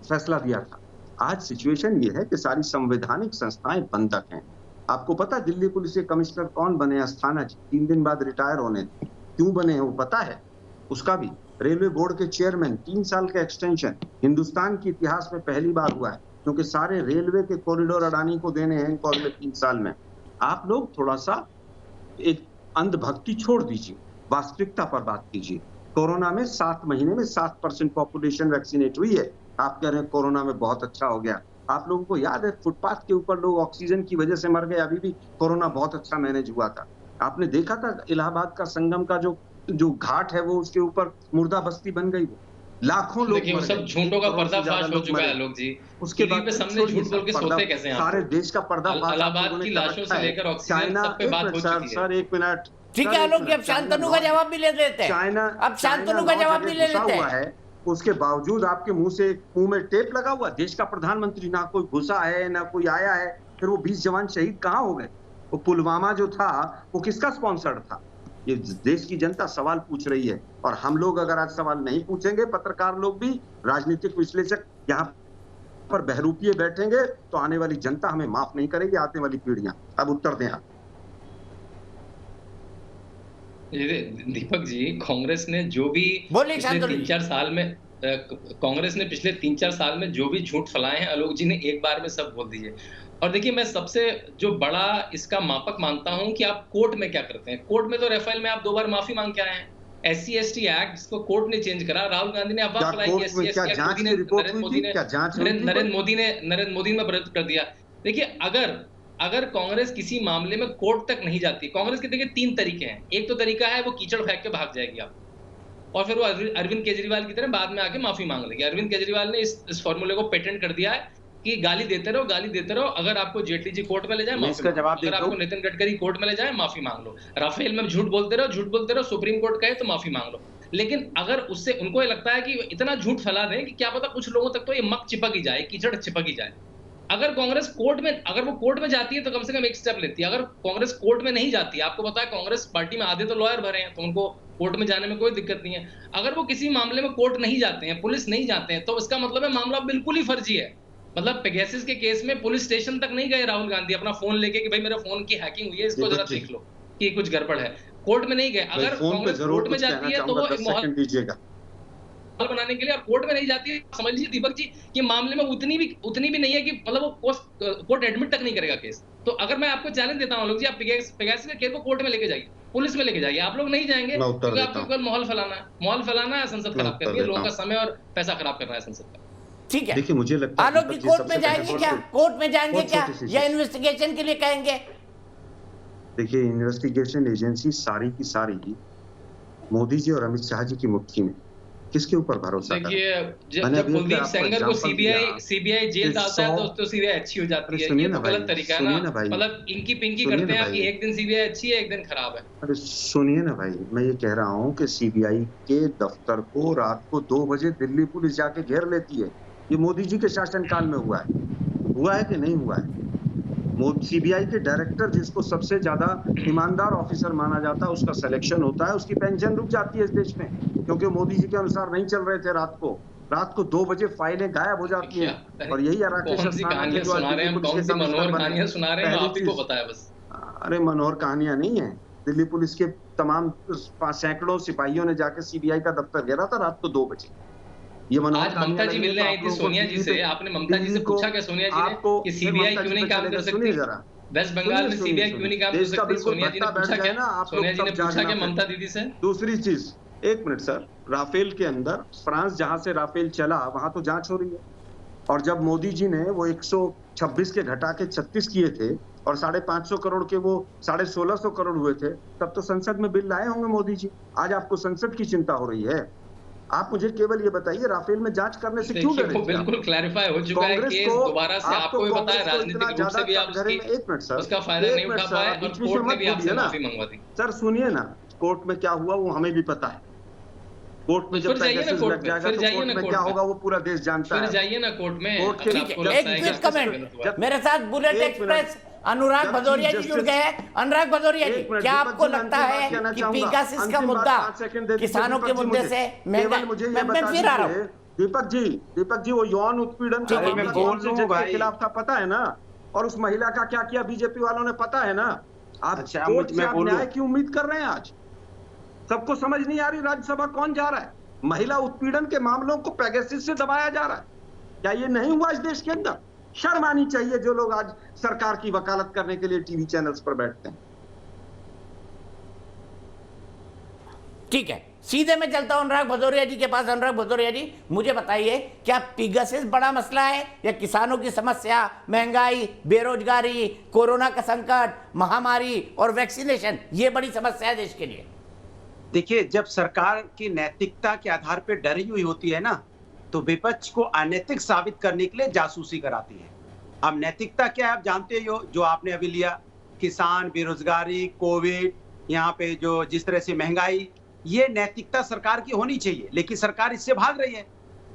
फैसला दिया था। आज सिचुएशन ये है कि सारी संवैधानिक संस्थाएं बंधक हैं। आपको पता है दिल्ली पुलिस के कमिश्नर कौन बने? अस्थाना जी 3 दिन बाद रिटायर होने। क्यों बने हैं वो पता है? उसका भी रेलवे बोर्ड के चेयरमैन, 3 साल का एक्सटेंशन हिंदुस्तान के इतिहास में पहली बार हुआ है, क्योंकि सारे रेलवे के कॉरिडोर अडानी को देने हैं इनको अगले 3 साल में। आप लोग थोड़ा सा एक अंधभक्ति छोड़ दीजिए, वास्तविकता पर बात कीजिए। कोरोना में 7 महीने में 7% पॉपुलेशन वैक्सीनेट हुई है। आप कह रहे हैं कोरोना में बहुत अच्छा हो गया। आप लोगों को याद है फुटपाथ के ऊपर लोग ऑक्सीजन की वजह से मर गए, अभी भी कोरोना बहुत अच्छा मैनेज हुआ था। आपने देखा था इलाहाबाद का संगम का जो घाट है वो उसके ऊपर मुर्दा बस्ती बन गई। वो लाखों लोग देखिए, सब झूठों का पर्दाफाश हो चुका है लोग जी। उसके बाद पे सामने झूठ बोल के सोते कैसे हैं? सारे देश का पर्दाफाश। इलाहाबाद की लाशों से लेकर ऑक्सीजन सब पे बात हो चुकी है। सर 1 मिनट, ठीक है आलोक जी, अब शांतनु का जवाब भी ले लेते हैं। अब शांतनु का जवाब भी ले लेते हैं। उसके बावजूद आपके मुंह में टेप लगा हुआ। देश का प्रधानमंत्री, ना कोई घुसा है ना कोई आया है, फिर वो 20 जवान शहीद कहाँ हो गए? वो पुलवामा जो था वो किसका स्पॉन्सर्ड था? ये देश की जनता सवाल पूछ रही है, और हम लोग अगर आज सवाल नहीं पूछेंगे, पत्रकार लोग भी, राजनीतिक विश्लेषक यहाँ पर बहरूपिये बैठेंगे, तो आने वाली जनता हमें माफ नहीं करेगी, आने वाली पीढ़ियां। अब उत्तर दें आप। दीपक जी, कांग्रेस ने जो भी पिछले 3-4 साल में कांग्रेस ने पिछले 3-4 साल में जो भी झूठ फैलाए हैं, आलोक जी ने एक बार में सब बोल दिए। और देखिए, मैं सबसे जो बड़ा इसका मापक मानता हूं कि आप कोर्ट में क्या करते हैं। कोर्ट में तो राफेल में आप 2 बार माफी मांग के आए हैं। SC/ST एक्ट जिसको कोर्ट ने चेंज करा, राहुल गांधी ने अफवाह फैलाई कि SC/ST एक्ट नरेंद्र मोदी ने विरोध कर दिया। देखिए, अगर कांग्रेस किसी मामले में कोर्ट तक नहीं जाती, कांग्रेस के देखिए 3 तरीके हैं। एक तो तरीका है वो कीचड़ फेंक के भाग जाएगी आप, और फिर वो अरविंद केजरीवाल की तरह बाद में आके माफी मांग लेगी। अरविंद केजरीवाल ने इस फॉर्मूले को पेटेंट कर दिया है कि गाली देते रहो, अगर आपको जेटली जी कोर्ट में ले जाए माफी, अगर आपको नितिन गडकरी कोर्ट में ले जाए माफी मांग लो, राफेल में झूठ बोलते रहो, सुप्रीम कोर्ट कहे तो माफी मांग लो। लेकिन अगर उससे उनको ये लगता है कि इतना झूठ फैला दें कि क्या पता कुछ लोगों तक तो ये मक चिपक ही जाए, कीचड़ चिपक ही जाए। अगर कांग्रेस अगर वो कोर्ट में जाती है तो कम से कम एक स्टेप लेती है। अगर कांग्रेस कोर्ट में नहीं जाती, आपको पता है कांग्रेस पार्टी में आधे तो लॉयर भरे हैं, तो उनको कोर्ट में जाने में कोई दिक्कत नहीं है। अगर वो किसी मामले में कोर्ट नहीं जाते हैं, पुलिस नहीं जाते हैं, तो इसका मतलब है मामला बिल्कुल ही फर्जी है। मतलब पेगासस के केस में पुलिस स्टेशन तक नहीं गए राहुल गांधी अपना फोन लेके कि भाई मेरे फोन की हैकिंग हुई है, इसको जरा देख लो कि कुछ गड़बड़ है। कोर्ट में नहीं गए। अगर कांग्रेस कोर्ट में जाती है तो वो माहौल बनाने के लिए, और कोर्ट में नहीं जाती है, समझ लीजिए दीपक जी कि मामले में उतनी भी नहीं है कि मतलब वो कोर्ट एडमिट तक नहीं करेगा केस। तो अगर मैं आपको चैलेंज देता हूं लोग जी, आप पेगासस के केस को कोर्ट में लेके जाइए, पुलिस में लेके जाइए। आप लोग नहीं जाएंगे क्योंकि आपको केवल माहौल फैलाना है, संसद खराब करनी है, लोगों का समय और पैसा खराब करना है संसद का। ठीक है, देखिए मुझे लगता है आलोक जी कोर्ट में जाएंगे क्या? कोर्ट में जाएंगे क्या, या इन्वेस्टिगेशन के लिए कहेंगे? देखिए, इन्वेस्टिगेशन एजेंसी सारी की सारी मोदी जी और अमित शाह जी की मुट्ठी में, किसके ऊपर भरोसा करें? देखिए, जब कुलदीप सेंगर को सीबीआई जेल डालता है तो सीबीआई अच्छी हो जाती है। ये तो गलत तरीका है ना, मतलब इंकी पिंकी करते हैं कि एक दिन सीबीआई अच्छी है, एक दिन खराब है। अरे सुनिए ना भाई, मैं ये कह रहा हूँ कि सीबीआई के दफ्तर को रात को 2 बजे दिल्ली पुलिस जाके घेर लेती है। ये मोदी जी के शासनकाल में हुआ है कि नहीं हुआ है? सीबीआई के डायरेक्टर, जिसको सबसे ज्यादा ईमानदार ऑफिसर माना जाता है, उसका सिलेक्शन होता है, उसकी पेंशन रुक जाती है इस देश में, क्योंकि मोदी जी के अनुसार नहीं चल रहे थे। रात को 2 बजे फाइलें गायब हो जाती हैं। और यही अरे मनोहर कहानियां नहीं है। दिल्ली पुलिस के तमाम सैकड़ों सिपाहियों ने जाके सीबीआई का दफ्तर घेरा था रात को 2 बजे। ये आज ममता जी मिलने आई थी सोनिया जी से, आपने ममता जी से पूछा क्या सोनिया जी ने कि सीबीआई क्यों नहीं काम कर सकती? वेस्ट बंगाल में सीबीआई क्यों नहीं काम कर सकती? सोनिया जी ने पूछा क्या? सोनिया जी ने पूछा क्या ममता दीदी से? दूसरी चीज, 1 मिनट सर, राफेल के अंदर फ्रांस जहां से राफेल चला वहां तो जांच हो रही है, और जब मोदी जी ने वो 126 के घटा के 36 किए थे और 550 करोड़ के वो 1650 करोड़ हुए थे, तब तो संसद में बिल लाए होंगे मोदी जी। आज आपको संसद की चिंता हो रही है? आप मुझे केवल ये बताइए, राफेल में जांच करने से क्यों डरे? बिल्कुल क्लैरिफाई हो चुका है केस, दोबारा से आपको भी पता है राजनीतिक रूप से भी आप उसका फायदा नहीं उठा पाए, और कोर्ट ने भी आपसे माफी मंगवा दी। सर सुनिए ना, कोर्ट में क्या हुआ वो हमें भी पता है। कोर्ट में जब लग जाएगा तो कोर्ट में क्या होगा वो पूरा देश जानता है। फिर जाइए ना कोर्ट में। एक कमेंट, मेरे साथ बुलेट एक्सप्रेस अनुराग भदौरिया जी जुड़ गए हैं। अनुराग भदौरिया जी, क्या आपको लगता है कि पेगासस का मुद्दा किसानों के मुद्दे से मैं फिर आ रहा हूँ? दीपक जी वो यौन उत्पीड़न के खिलाफ था, पता है ना? और उस महिला का क्या किया बीजेपी वालों ने, पता है ना? आप न्याय की उम्मीद कर रहे हैं? आज सबको समझ नहीं आ रही राज्यसभा कौन जा रहा है? महिला उत्पीड़न के मामलों को पेगासस से दबाया जा रहा है। क्या ये नहीं हुआ इस देश के अंदर? शर्म आनी चाहिए जो लोग आज सरकार की वकालत करने के लिए टीवी चैनल्स पर बैठते हैं। ठीक है, सीधे मैं चलता हूं अनुराग भदौरिया जी के पास। अनुराग भदौरिया जी, मुझे बताइए, क्या पेगासस बड़ा मसला है, या किसानों की समस्या, महंगाई, बेरोजगारी, कोरोना का संकट, महामारी और वैक्सीनेशन, ये बड़ी समस्या है देश के लिए? देखिए, जब सरकार की नैतिकता के आधार पर डरी हुई होती है ना, तो विपक्ष को अनैतिक साबित करने के लिए जासूसी कराती है। अब नैतिकता क्या है आप जानते हो, जो आपने अभी लिया, किसान, बेरोजगारी, कोविड, यहाँ पे जो जिस तरह से महंगाई, ये नैतिकता सरकार की होनी चाहिए, लेकिन सरकार इससे भाग रही है।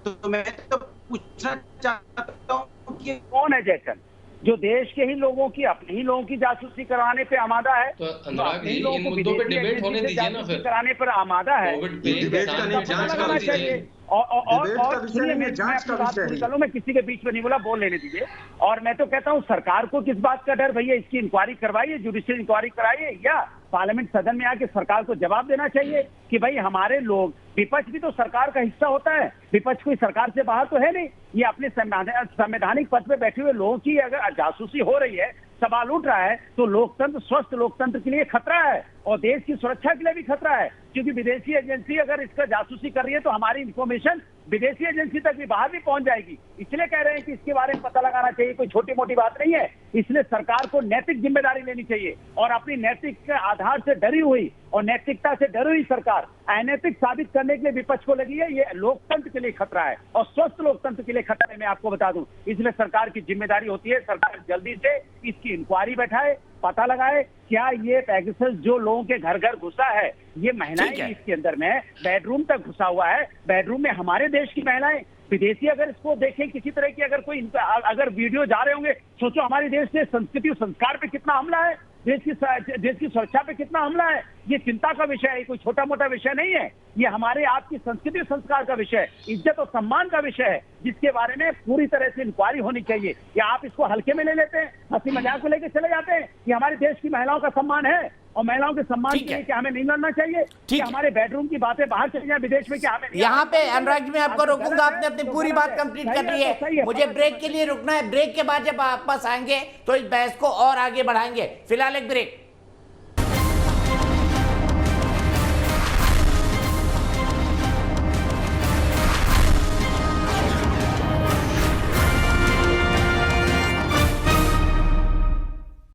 तो मैं तो पूछना चाहता हूँ कि कौन है जैक्सन? जो देश के ही लोगों की, अपने ही लोगों की जासूसी कराने पे आमादा है, तो अनुराग जी, इन मुद्दों पे डिबेट होने दीजिए ना फिर। कराने पर आमादा है, डिबेट का नहीं, जांच का विषय है। और सुनिए, मैं अपनी बात पूरी कर लूं, मैं किसी के बीच में नहीं बोला, बोल लेने दीजिए। और मैं तो कहता हूं सरकार को किस बात का डर, भैया इसकी इंक्वायरी करवाइए, जुडिशियल इंक्वायरी कराइए, या पार्लियामेंट सदन में आके सरकार को जवाब देना चाहिए कि भाई हमारे लोग, विपक्ष भी तो सरकार का हिस्सा होता है, विपक्ष कोई सरकार से बाहर तो है नहीं, ये अपने संवैधानिक पद पे बैठे हुए लोगों की अगर जासूसी हो रही है, सवाल उठ रहा है, तो लोकतंत्र, स्वस्थ लोकतंत्र के लिए खतरा है और देश की सुरक्षा के लिए भी खतरा है। क्योंकि विदेशी एजेंसी अगर इसका जासूसी कर रही है तो हमारी इंफॉर्मेशन विदेशी एजेंसी तक भी, बाहर भी पहुंच जाएगी। इसलिए कह रहे हैं कि इसके बारे में पता लगाना चाहिए, कोई छोटी मोटी बात नहीं है। इसलिए सरकार को नैतिक जिम्मेदारी लेनी चाहिए और अपनी नैतिक के आधार से डरी हुई और नैतिकता से डरी हुई सरकार अनैतिक साबित करने के लिए विपक्ष को लगी है, ये लोकतंत्र के लिए खतरा है और स्वस्थ लोकतंत्र के लिए खतरा है, मैं आपको बता दूं। इसलिए सरकार की जिम्मेदारी होती है, सरकार जल्दी से इसकी इंक्वायरी बैठाए, पता लगाए क्या ये पेगासस जो लोगों के घर घर घुसा है, ये महिलाएं भी इसके अंदर में बेडरूम तक घुसा हुआ है, बेडरूम में हमारे देश की महिलाएं, विदेशी अगर इसको देखें किसी तरह की, अगर कोई अगर वीडियो जा रहे होंगे, सोचो हमारे देश से संस्कृति और संस्कार पे कितना हमला है, देश की सुरक्षा पे कितना हमला है। ये चिंता का विषय है, कोई छोटा मोटा विषय नहीं है, ये हमारे आपकी संस्कृति और संस्कार का विषय है, इज्जत और सम्मान का विषय है, जिसके बारे में पूरी तरह से इंक्वायरी होनी चाहिए। या आप इसको हल्के में ले लेते हैं, हंसी मजाक को लेकर चले जाते हैं। ये हमारे देश की महिलाओं का सम्मान है और महिलाओं के सम्मान के लिए क्या हमें नहीं लड़ना चाहिए? कि हमारे बेडरूम की बातें बाहर चली जाए विदेश में, क्या हमें? यहाँ पे अनुराग जी मैं आपको रोकूंगा, आपने अपनी पूरी बात कंप्लीट कर ली है, मुझे ब्रेक के लिए रुकना है। ब्रेक के बाद जब वापस आएंगे तो इस बहस को और आगे बढ़ाएंगे। फिलहाल एक ब्रेक।